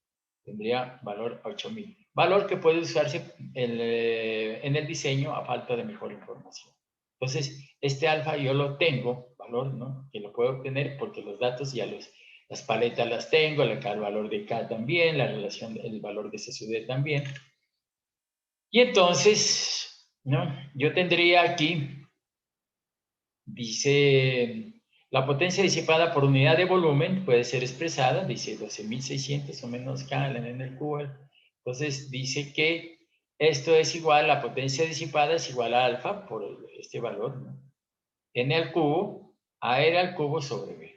Speaker 1: tendría valor 8.000. Valor que puede usarse en el diseño a falta de mejor información. Entonces, este alfa yo lo tengo, valor, ¿no? Que lo puedo obtener porque los datos ya las paletas las tengo, el valor de K también, la relación, el valor de C sub D también. Y entonces, ¿no? Yo tendría aquí, dice, la potencia disipada por unidad de volumen puede ser expresada, dice 12.600 o menos K en el cubo. Entonces dice que esto es igual, la potencia disipada es igual a alfa por este valor, ¿no? N al cubo, AR al cubo sobre B.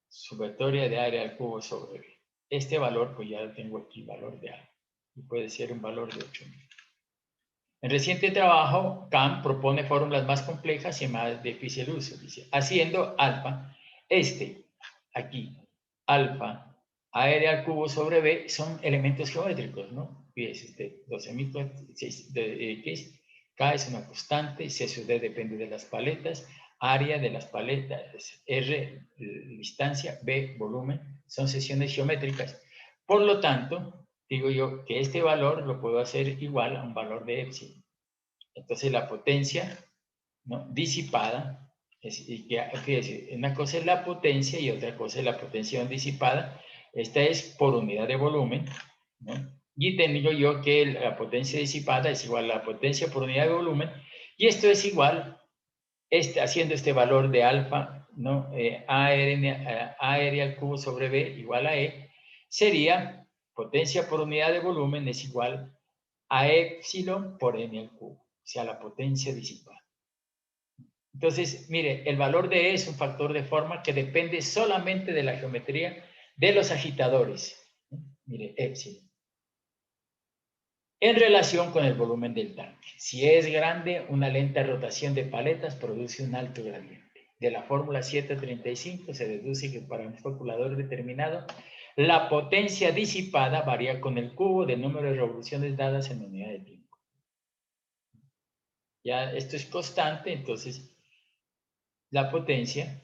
Speaker 1: Sumatoria de AR al cubo sobre B. Este valor, pues ya lo tengo aquí, valor de alfa. Y puede ser un valor de 8.000. En reciente trabajo, Kahn propone fórmulas más complejas y más difícil uso. Dice, haciendo alfa, aquí, alfa, AR al cubo sobre B, son elementos geométricos, ¿no? Fíjese, 12.000 K es una constante, C sub D depende de las paletas, área de las paletas, R, distancia, B, volumen, son secciones geométricas. Por lo tanto, digo yo que este valor lo puedo hacer igual a un valor de epsilon. Entonces la potencia, ¿no?, disipada, fíjese, una cosa es la potencia y otra cosa es la potencia disipada. Esta es por unidad de volumen, ¿no? Y tengo yo que la potencia disipada es igual a la potencia por unidad de volumen, y esto es igual, haciendo este valor de alfa, ¿no? AR al cubo sobre B igual a E, sería potencia por unidad de volumen es igual a epsilon por n al cubo, o sea, la potencia disipada. Entonces, mire, el valor de E es un factor de forma que depende solamente de la geometría de los agitadores. Mire, epsilon. En relación con el volumen del tanque. Si E es grande, una lenta rotación de paletas produce un alto gradiente. De la fórmula 735 se deduce que para un calculador determinado, la potencia disipada varía con el cubo del número de revoluciones dadas en unidad de tiempo. Ya esto es constante, entonces la potencia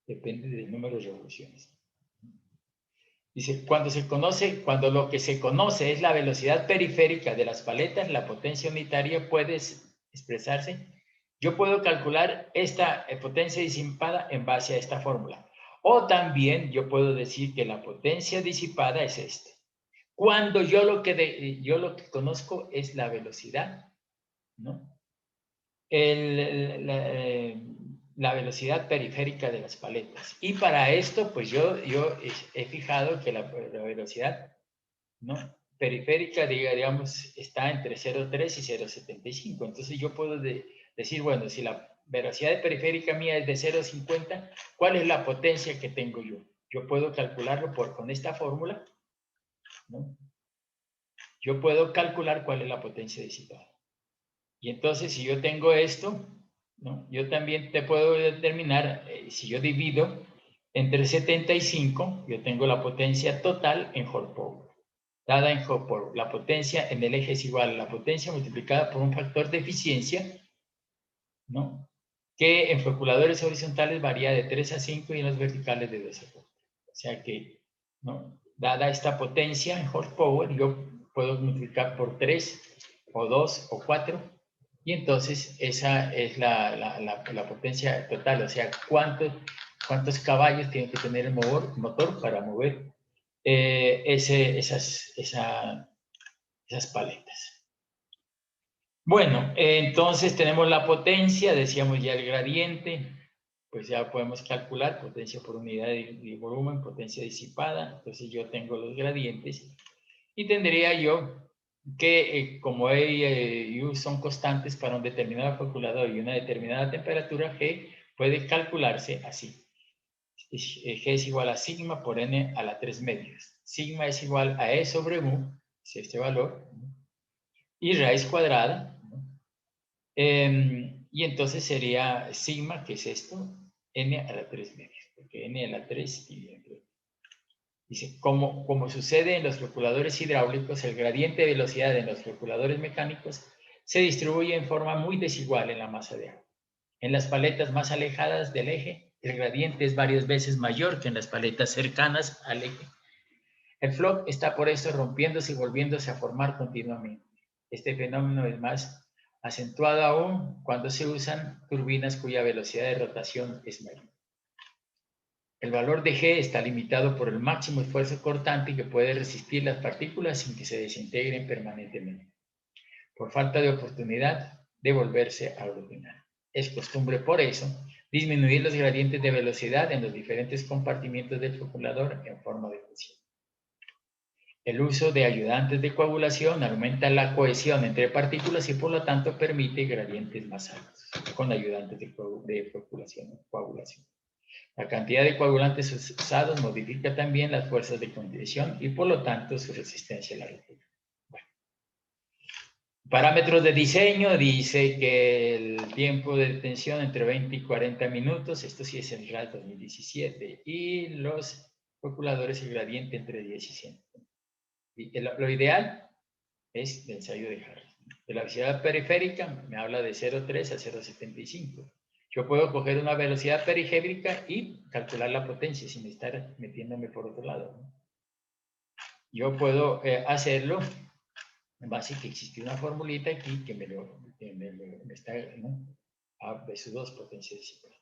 Speaker 1: depende del número de revoluciones. Dice, cuando lo que se conoce es la velocidad periférica de las paletas, la potencia unitaria puede expresarse. Yo puedo calcular esta potencia disipada en base a esta fórmula. O también yo puedo decir que la potencia disipada es esta. Cuando yo lo que conozco es la velocidad, ¿no? La velocidad periférica de las paletas. Y para esto, pues yo he fijado que la velocidad, ¿no?, periférica, digamos, está entre 0,3 y 0,75. Entonces yo puedo decir, bueno, si la velocidad periférica mía es de 0,50, ¿cuál es la potencia que tengo yo? Yo puedo calcularlo con esta fórmula, ¿no? Yo puedo calcular cuál es la potencia disipada. Y entonces, si yo tengo esto, ¿no?, yo también te puedo determinar, si yo divido entre 75, yo tengo la potencia total en Hall Power. Dada en Hall Power, la potencia en el eje es igual a la potencia multiplicada por un factor de eficiencia, ¿no?, que en calculadores horizontales varía de 3 a 5 y en los verticales de 2 a 4. O sea que, ¿no?, dada esta potencia en Hall Power, yo puedo multiplicar por 3 o 2 o 4. Y entonces esa es la potencia total, o sea, cuántos caballos tiene que tener el motor para mover esas paletas. Bueno, entonces tenemos la potencia, decíamos ya el gradiente, pues ya podemos calcular potencia por unidad de volumen, potencia disipada. Entonces yo tengo los gradientes y tendría yo que como E y U son constantes para un determinado calculador y una determinada temperatura, G puede calcularse así. G es igual a sigma por n a la 3 medios. Sigma es igual a E sobre mu, es este valor, y raíz cuadrada, ¿no? Y entonces sería sigma, que es esto, n a la 3 medios, porque n a la 3 dice, como sucede en los calculadores hidráulicos, el gradiente de velocidad en los calculadores mecánicos se distribuye en forma muy desigual en la masa de agua. En las paletas más alejadas del eje, el gradiente es varias veces mayor que en las paletas cercanas al eje. El floc está por eso rompiéndose y volviéndose a formar continuamente. Este fenómeno es más acentuado aún cuando se usan turbinas cuya velocidad de rotación es mayor. El valor de G está limitado por el máximo esfuerzo cortante que puede resistir las partículas sin que se desintegren permanentemente. por falta de oportunidad de volverse a ordenar. Es costumbre, por eso, disminuir los gradientes de velocidad en los diferentes compartimientos del floculador en forma de presión. El uso de ayudantes de coagulación aumenta la cohesión entre partículas y por lo tanto permite gradientes más altos con ayudantes de coagulación. La cantidad de coagulantes usados modifica también las fuerzas de contención y por lo tanto su resistencia a la rotura. Bueno. Parámetros de diseño, dice que el tiempo de detención entre 20 y 40 minutos, esto sí es el RAS 2017, y los calculadores el gradiente entre 10 y 100. Lo ideal es el ensayo de Harris. De la velocidad periférica me habla de 0,3 a 0,75. Yo puedo coger una velocidad periférica y calcular la potencia sin estar metiéndome por otro lado, ¿no? Yo puedo hacerlo en base a que existe una formulita aquí que me está, ¿no? A V2 potencia de 50.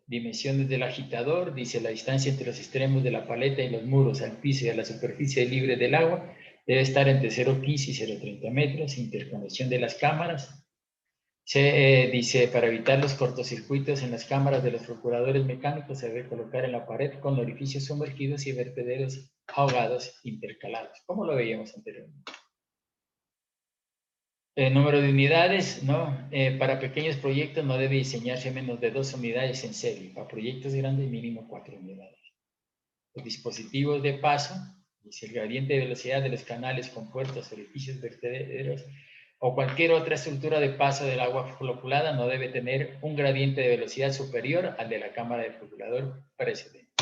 Speaker 1: Dimensiones del agitador, dice la distancia entre los extremos de la paleta y los muros al piso y a la superficie libre del agua debe estar entre 0,15 y 0,30 metros. Interconexión de las cámaras. Dice, para evitar los cortocircuitos en las cámaras de los procuradores mecánicos se debe colocar en la pared con orificios sumergidos y vertederos ahogados intercalados, como lo veíamos anteriormente. El número de unidades, ¿no? Para pequeños proyectos no debe diseñarse menos de 2 unidades en serie. Para proyectos grandes, mínimo 4 unidades. Los dispositivos de paso, dice el gradiente de velocidad de los canales, compuertas, orificios, vertederos o cualquier otra estructura de paso del agua floculada no debe tener un gradiente de velocidad superior al de la cámara del floculador precedente.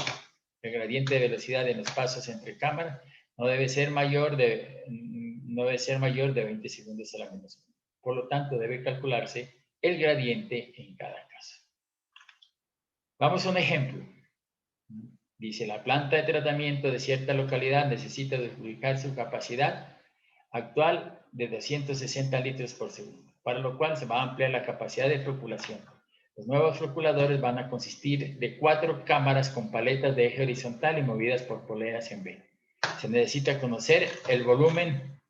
Speaker 1: El gradiente de velocidad en los pasos entre cámaras no debe ser mayor de 20 segundos a la menos 1. Por lo tanto, debe calcularse el gradiente en cada caso. Vamos a un ejemplo. Dice, la planta de tratamiento de cierta localidad necesita duplicar su capacidad actual de 260 litros por segundo, para lo cual se va a ampliar la capacidad de floculación. Los nuevos floculadores van a consistir de 4 cámaras con paletas de eje horizontal y movidas por poleas en V. Se necesita conocer el volumen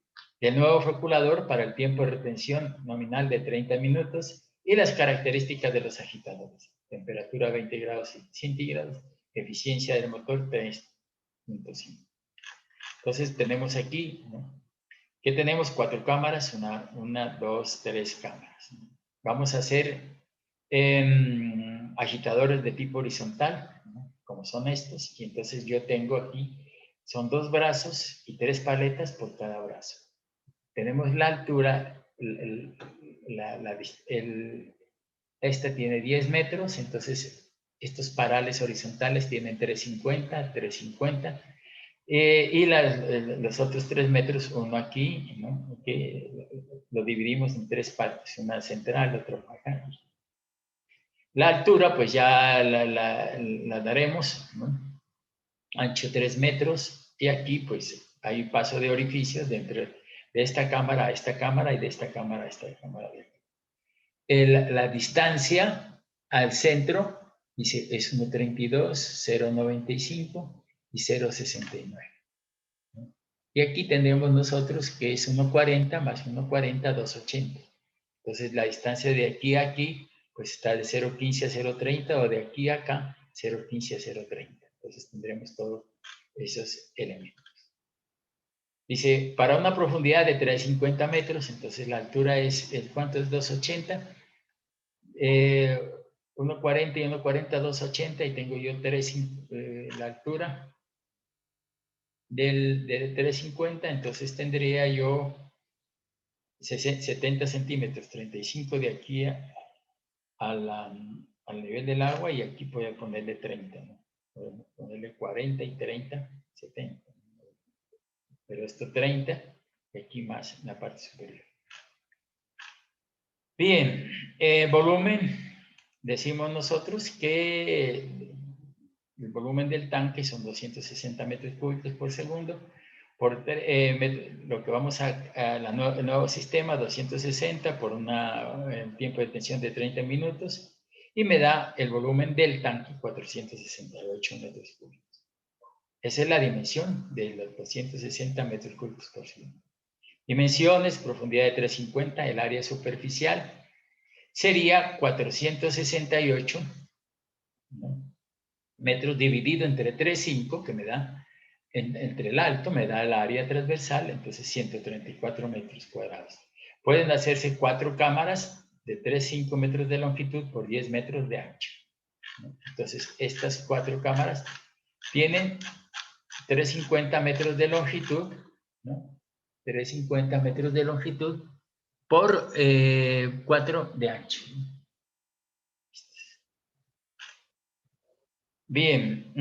Speaker 1: del nuevo floculador para el tiempo de retención nominal de 30 minutos y las características de los agitadores. Temperatura 20 grados centígrados, eficiencia del motor 3.5. Entonces tenemos aquí, ¿no? Que tenemos 4 cámaras, una, 2, 3 cámaras. Vamos a hacer agitadores de tipo horizontal, ¿no? Como son estos, y entonces yo tengo aquí, son 2 brazos y 3 paletas por cada brazo. Tenemos la altura, esta tiene 10 metros, entonces estos parales horizontales tienen 350, 350, y los otros 3 metros, uno aquí, ¿no? Que lo dividimos en 3 partes, una central, otra acá. La altura, pues ya la daremos, ¿no? Ancho 3 metros, y aquí, pues, hay un paso de orificios dentro de esta cámara a esta cámara y de esta cámara a esta cámara. La distancia al centro, dice, es 1.32, 0.95 y 0.69. Y aquí tendremos nosotros que es 1.40 más 1.40, 2.80. Entonces la distancia de aquí a aquí, pues está de 0.15 a 0.30 o de aquí a acá, 0.15 a 0.30. Entonces tendremos todos esos elementos. Dice, para una profundidad de 350 metros, entonces la altura es, ¿cuánto es 2.80? 1.40 y 1.40, 2.80, y tengo yo la altura de 350, entonces tendría yo 70 centímetros, 35 de aquí al nivel del agua, y aquí voy a ponerle 30, ¿no? Podemos ponerle 40 y 30, 70. Pero esto 30, y aquí más en la parte superior. Bien, volumen, decimos nosotros que el volumen del tanque son 260 metros cúbicos por segundo. Por lo que vamos el nuevo sistema, 260 por un tiempo de detención de 30 minutos, y me da el volumen del tanque, 468 metros cúbicos. Esa es la dimensión de los 260 metros cúbicos por segundo. Dimensiones, profundidad de 350, el área superficial sería 468, ¿no?, metros dividido entre 3,5, que me da, entre el alto, me da el área transversal, entonces 134 metros cuadrados. Pueden hacerse 4 cámaras de 3,5 metros de longitud por 10 metros de ancho, ¿no? Entonces, estas 4 cámaras tienen 350 metros de longitud, ¿no? 350 metros de longitud por 4 de ancho. Bien,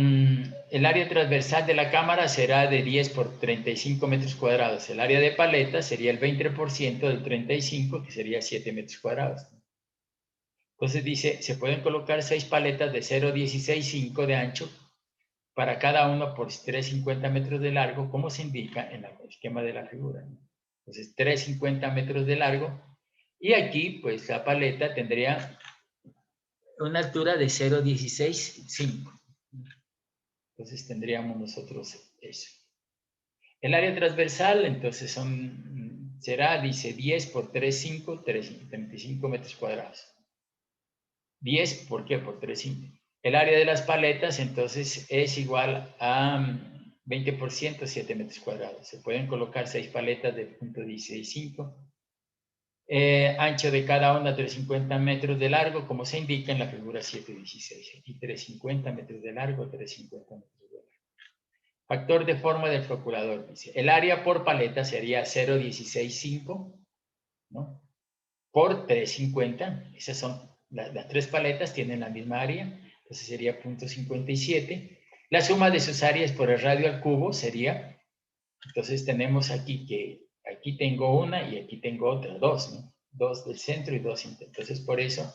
Speaker 1: el área transversal de la cámara será de 10 por 35 metros cuadrados. El área de paleta sería el 20% del 35, que sería 7 metros cuadrados. Entonces dice, se pueden colocar 6 paletas de 0,16,5 de ancho para cada uno por 350 metros de largo, como se indica en el esquema de la figura. Entonces, 350 metros de largo. Y aquí, pues, la paleta tendría una altura de 0,16,5. Entonces, tendríamos nosotros eso. El área transversal, entonces, será, dice, 10 por 3,5, 35 metros cuadrados. 10, ¿por qué? Por 3,5. El área de las paletas, entonces, es igual a 20%, 7 metros cuadrados. Se pueden colocar 6 paletas de punto 16,5. Ancho de cada una 350 metros de largo, como se indica en la figura 7.16. Aquí 350 metros de largo, 350 metros de largo. Factor de forma del procurador, dice. El área por paleta sería 0,16,5, ¿no?, por 350. Esas son las 3 paletas, tienen la misma área, entonces sería 0,57. La suma de sus áreas por el radio al cubo sería, entonces tenemos aquí que aquí tengo una y aquí tengo otra, 2, ¿no? 2 del centro y 2 internos. Entonces, por eso,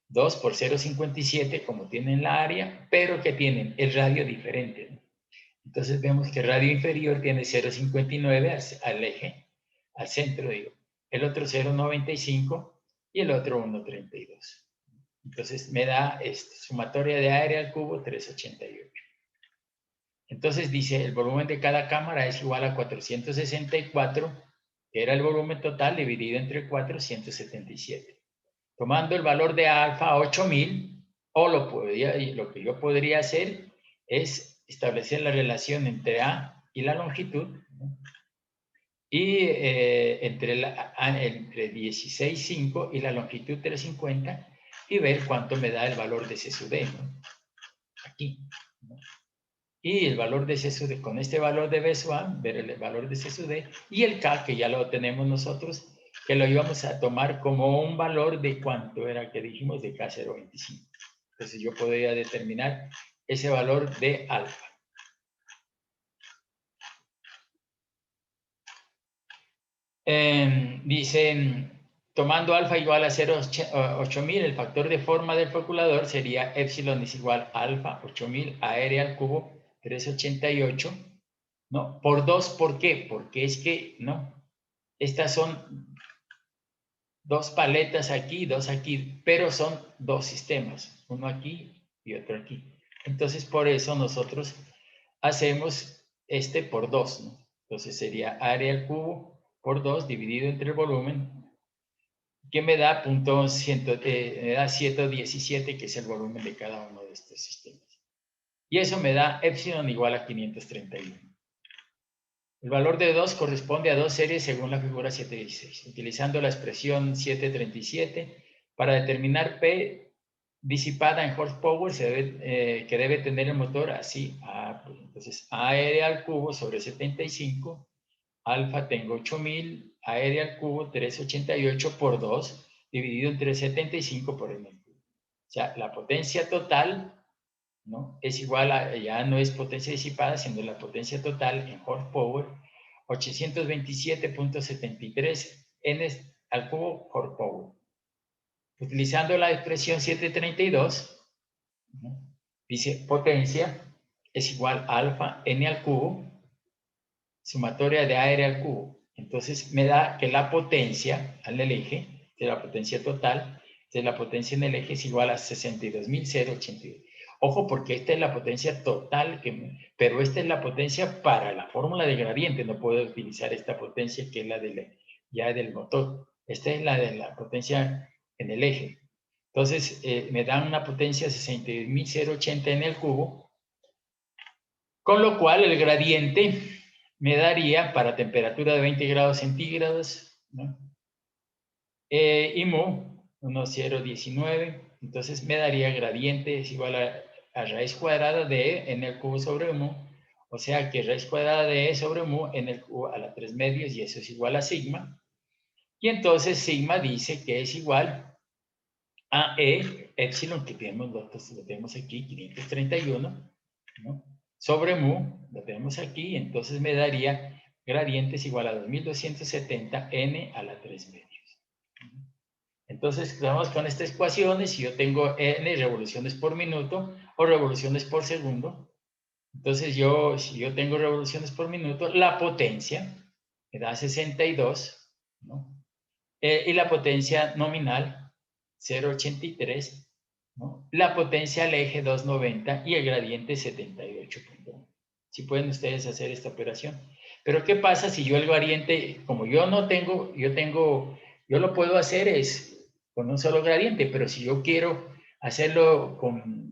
Speaker 1: 2 por 0,57, como tienen la área, pero que tienen el radio diferente, ¿no? Entonces, vemos que el radio inferior tiene 0,59 al eje, al centro, digo. El otro 0,95 y el otro 1,32. Entonces, me da sumatoria de área al cubo 388. Entonces dice, el volumen de cada cámara es igual a 464, que era el volumen total, dividido entre 477. Tomando el valor de alfa 8000, o lo que yo podría hacer es establecer la relación entre A y la longitud, ¿no?, y entre 16,5 y la longitud 350, y ver cuánto me da el valor de C sub D, ¿no?, aquí, ¿no? Y el valor de C sub D, con este valor de B sub A, ver el valor de C sub D, y el K, que ya lo tenemos nosotros, que lo íbamos a tomar como un valor de cuánto era que dijimos, de K0,25. Entonces yo podría determinar ese valor de alfa. Dicen, tomando alfa igual a 0,8000, el factor de forma del calculador sería epsilon es igual a alfa 8000 a r al cubo 388, ¿no? Por 2, ¿por qué? Porque es que, ¿no?, estas son 2 paletas aquí, 2 aquí, pero son 2 sistemas, uno aquí y otro aquí. Entonces, por eso nosotros hacemos por 2, ¿no? Entonces sería área al cubo por 2 dividido entre el volumen, que me da 117, que es el volumen de cada uno de estos sistemas. Y eso me da epsilon igual a 531. El valor de 2 corresponde a 2 series según la figura 716. Utilizando la expresión 737, para determinar P disipada en horsepower, que debe tener el motor así. Entonces, AR al cubo sobre 75, alfa tengo 8000, AR al cubo 388 por 2, dividido entre 75 por m. O sea, la potencia total, ¿no?, es igual a, ya no es potencia disipada, sino la potencia total en horsepower, 827.73 n al cubo horsepower. Utilizando la expresión 732, ¿no?, dice potencia es igual a alfa n al cubo, sumatoria de AR al cubo. Entonces me da que la potencia en el eje, de la potencia total, de la potencia en el eje es igual a 62.082. Ojo, porque esta es la potencia total, pero esta es la potencia para la fórmula de gradiente. No puedo utilizar esta potencia que es la ya del motor. Esta es la de la potencia en el eje. Entonces, me dan una potencia 62.080 en el cubo, con lo cual el gradiente me daría para temperatura de 20 grados centígrados, ¿no? Y mu, 1,019. Entonces me daría gradiente es igual a raíz cuadrada de E en el cubo sobre mu. O sea que raíz cuadrada de E sobre mu en el cubo a la 3 medios, y eso es igual a sigma. Y entonces sigma dice que es igual a E epsilon, que lo tenemos aquí, 531, ¿no? Sobre mu, lo tenemos aquí, entonces me daría gradiente es igual a 2270 n a la 3 medios. Entonces, vamos con estas ecuaciones. Si yo tengo n revoluciones por minuto o revoluciones por segundo, entonces si yo tengo revoluciones por minuto, la potencia me da 62, ¿no? Y la potencia nominal, 0,83, ¿no? La potencia al eje, 290, y el gradiente, 78.1. Si pueden ustedes hacer esta operación. Pero, ¿qué pasa si yo el gradiente, como yo no tengo, yo lo puedo hacer con un solo gradiente, pero si yo quiero hacerlo con,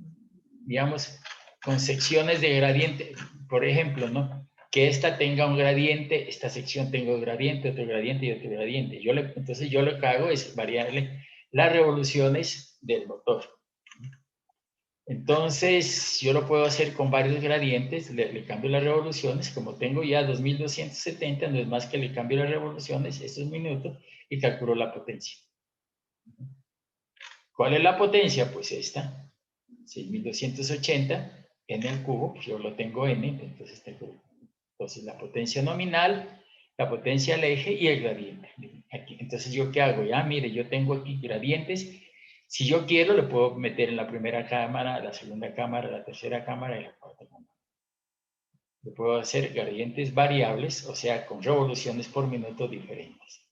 Speaker 1: digamos, con secciones de gradiente, por ejemplo, ¿no? Que esta tenga un gradiente, esta sección tenga un gradiente, otro gradiente y otro gradiente. Entonces yo lo que hago es variarle las revoluciones del motor. Entonces yo lo puedo hacer con varios gradientes, le cambio las revoluciones, como tengo ya 2270, no es más que le cambio las revoluciones, estos minutos, y calculo la potencia. ¿Cuál es la potencia? Pues esta, 6280 en el cubo, pues yo lo tengo n, entonces tengo la potencia nominal, la potencia al eje y el gradiente. Aquí. Entonces, ¿yo qué hago? Ya, mire, yo tengo aquí gradientes. Si yo quiero, le puedo meter en la primera cámara, la segunda cámara, la tercera cámara y la cuarta cámara. Le puedo hacer gradientes variables, o sea, con revoluciones por minuto diferentes.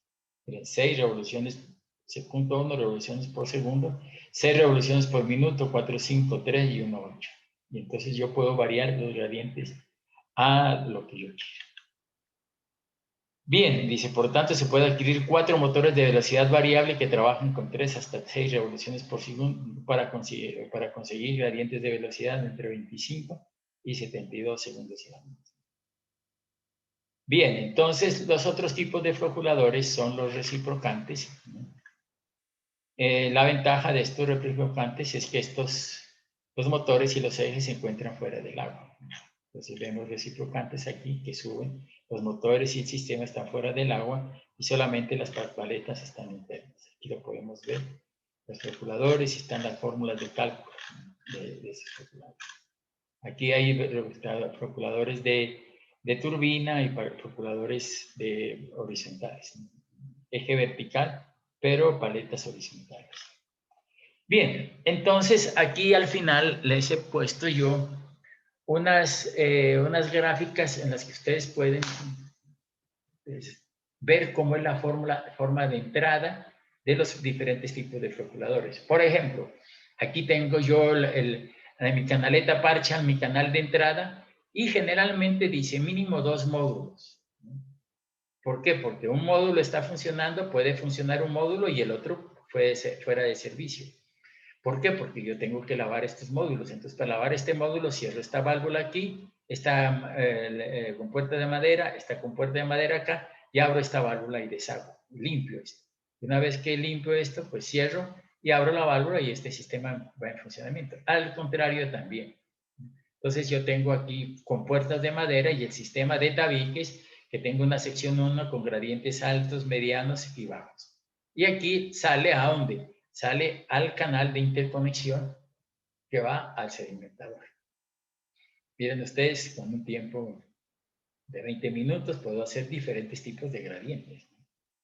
Speaker 1: Miren, 6 revoluciones, 6.1 revoluciones por segundo, 6 revoluciones por minuto, 4, 5, 3 y 1, 8. Y entonces yo puedo variar los gradientes a lo que yo quiera. Bien, dice, por tanto, se puede adquirir 4 motores de velocidad variable que trabajan con 3 hasta 6 revoluciones por segundo para conseguir gradientes de velocidad entre 25 y 72 segundos. Bien, entonces los otros tipos de floculadores son los reciprocantes, ¿no? La ventaja de estos reciprocantes es que los motores y los ejes se encuentran fuera del agua. Entonces vemos reciprocantes aquí que suben, los motores y el sistema están fuera del agua y solamente las paletas están internas. Aquí lo podemos ver, los floculadores, y están las fórmulas de cálculo de esos floculadores. Aquí hay floculadores de turbina y floculadores horizontales. Eje vertical, pero paletas horizontales. Bien, entonces aquí al final les he puesto yo unas gráficas en las que ustedes pueden ver cómo es la forma de entrada de los diferentes tipos de floculadores. Por ejemplo, aquí tengo yo mi canaleta Parchal, mi canal de entrada, y generalmente dice mínimo 2 módulos. ¿Por qué? Porque un módulo está funcionando, puede funcionar un módulo y el otro puede ser fuera de servicio. ¿Por qué? Porque yo tengo que lavar estos módulos. Entonces, para lavar este módulo, cierro esta válvula aquí, esta compuerta de madera, esta compuerta de madera acá, y abro esta válvula y deshago, limpio esto. Una vez que limpio esto, pues cierro y abro la válvula y este sistema va en funcionamiento. Al contrario también. Entonces, yo tengo aquí compuertas de madera y el sistema de tabiques, que tengo una sección 1 con gradientes altos, medianos y bajos. Y aquí sale ¿a dónde? Sale al canal de interconexión que va al sedimentador. Miren ustedes, con un tiempo de 20 minutos puedo hacer diferentes tipos de gradientes.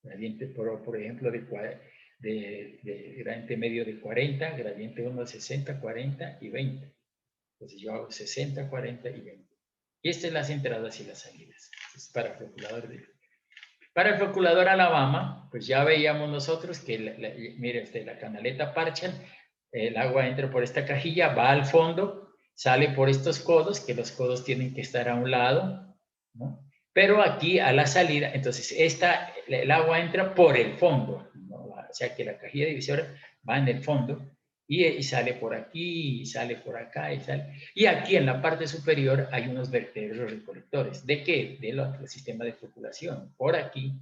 Speaker 1: Gradiente, por ejemplo, de gradiente medio de 40, gradiente 1 de 60, 40 y 20. Entonces yo hago 60, 40 y 20. Y estas son las entradas y las salidas. Es para el floculador Para el floculador Alabama, pues ya veíamos nosotros que, mire usted, la canaleta Parchal, el agua entra por esta cajilla, va al fondo, sale por estos codos, que los codos tienen que estar a un lado, ¿no? Pero aquí a la salida, entonces el agua entra por el fondo, ¿no? O sea que la cajilla divisora va en el fondo y sale por aquí, y sale por acá, y sale. Y aquí en la parte superior hay unos vertederos recolectores. ¿De qué? Del sistema de floculación. Por aquí.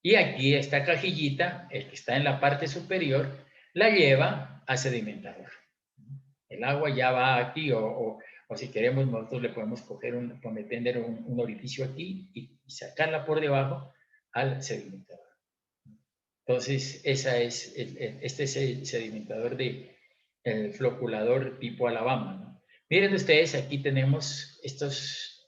Speaker 1: Y aquí esta cajillita, el que está en la parte superior, la lleva a sedimentador. El agua ya va aquí o si queremos nosotros le podemos coger meter un orificio aquí y sacarla por debajo al sedimentador. Entonces, este es el sedimentador el floculador tipo Alabama, ¿no? Miren ustedes, aquí tenemos estos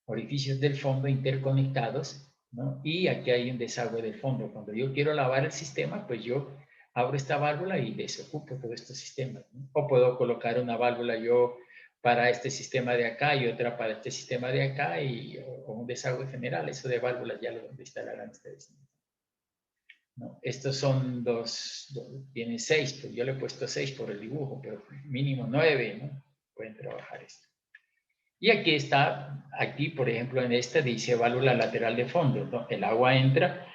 Speaker 1: orificios del fondo interconectados, ¿no? Y aquí hay un desagüe del fondo. Cuando yo quiero lavar el sistema, pues yo abro esta válvula y desocupo todo este sistema, ¿no? O puedo colocar una válvula yo para este sistema de acá y otra para este sistema de acá o un desagüe general. Eso de válvulas ya lo instalarán ustedes, ¿no? Estos son tienen 6, pues yo le he puesto 6 por el dibujo, pero mínimo 9, ¿no? Pueden trabajar esto. Y aquí está, aquí por ejemplo en esta dice válvula lateral de fondo, ¿no? El agua entra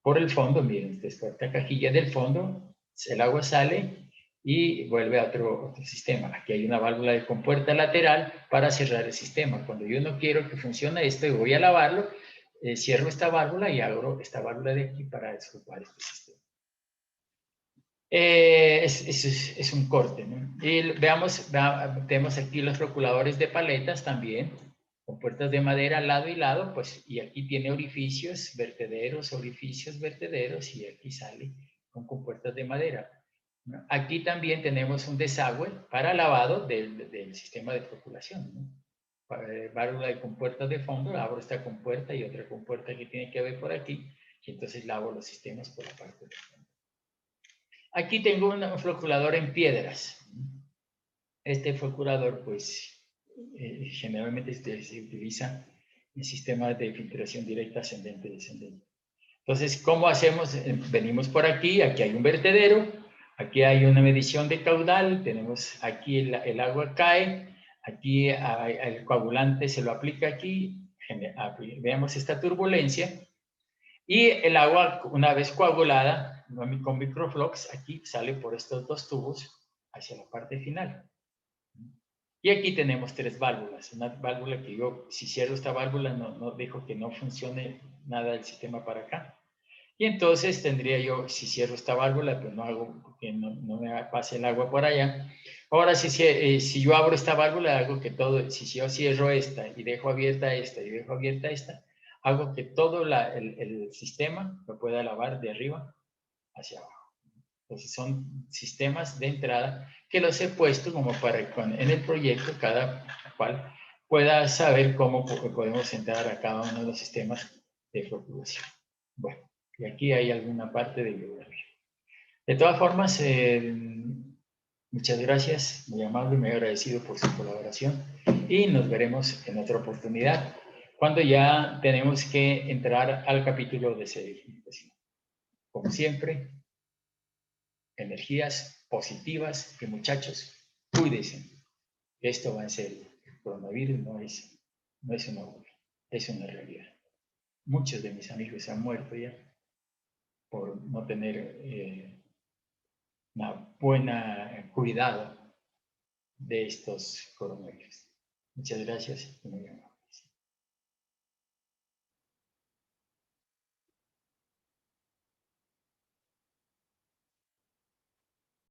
Speaker 1: por el fondo, miren, por esta cajilla del fondo, el agua sale y vuelve a otro sistema. Aquí hay una válvula de compuerta lateral para cerrar el sistema. Cuando yo no quiero que funcione esto y voy a lavarlo, cierro esta válvula y abro esta válvula de aquí para desocupar este sistema. Es un corte, ¿no? Y tenemos aquí los floculadores de paletas también, con puertas de madera al lado y lado, pues, y aquí tiene orificios, vertederos, y aquí sale con compuertas de madera, ¿no? Aquí también tenemos un desagüe para lavado del sistema de floculación, ¿no? Válvula de compuertas de fondo, abro esta compuerta y otra compuerta que tiene que haber por aquí, y entonces lavo los sistemas por la parte de fondo. Aquí tengo un floculador en piedras. Este floculador, pues, generalmente se utiliza en sistemas de filtración directa ascendente-descendente. Entonces, ¿cómo hacemos? Venimos por aquí hay un vertedero, aquí hay una medición de caudal, tenemos aquí el agua cae, aquí el coagulante se lo aplica aquí, veamos esta turbulencia, y el agua, una vez coagulada, con microflux, aquí sale por estos dos tubos hacia la parte final. Y aquí tenemos 3 válvulas. Una válvula que yo, si cierro esta válvula, no dejo que no funcione nada del sistema para acá. Y entonces tendría yo, si cierro esta válvula, pues no hago que no me pase el agua por allá. Ahora, si yo abro esta válvula, hago que todo, si yo cierro esta y dejo abierta esta y dejo abierta esta, hago que todo el sistema lo pueda lavar de arriba hacia abajo. Entonces son sistemas de entrada que los he puesto como para en el proyecto cada cual pueda saber cómo podemos entrar a cada uno de los sistemas de floculación. Bueno, y aquí hay alguna parte de biografía. De todas formas, muchas gracias, muy amable y muy agradecido por su colaboración y nos veremos en otra oportunidad cuando ya tenemos que entrar al capítulo de sedificación. Como siempre, energías positivas y muchachos, cuídense. Esto va en serio. El coronavirus no es una burla, es una realidad. Muchos de mis amigos han muerto ya por no tener una buena cuidado de estos coronavirus. Muchas gracias y muy amable.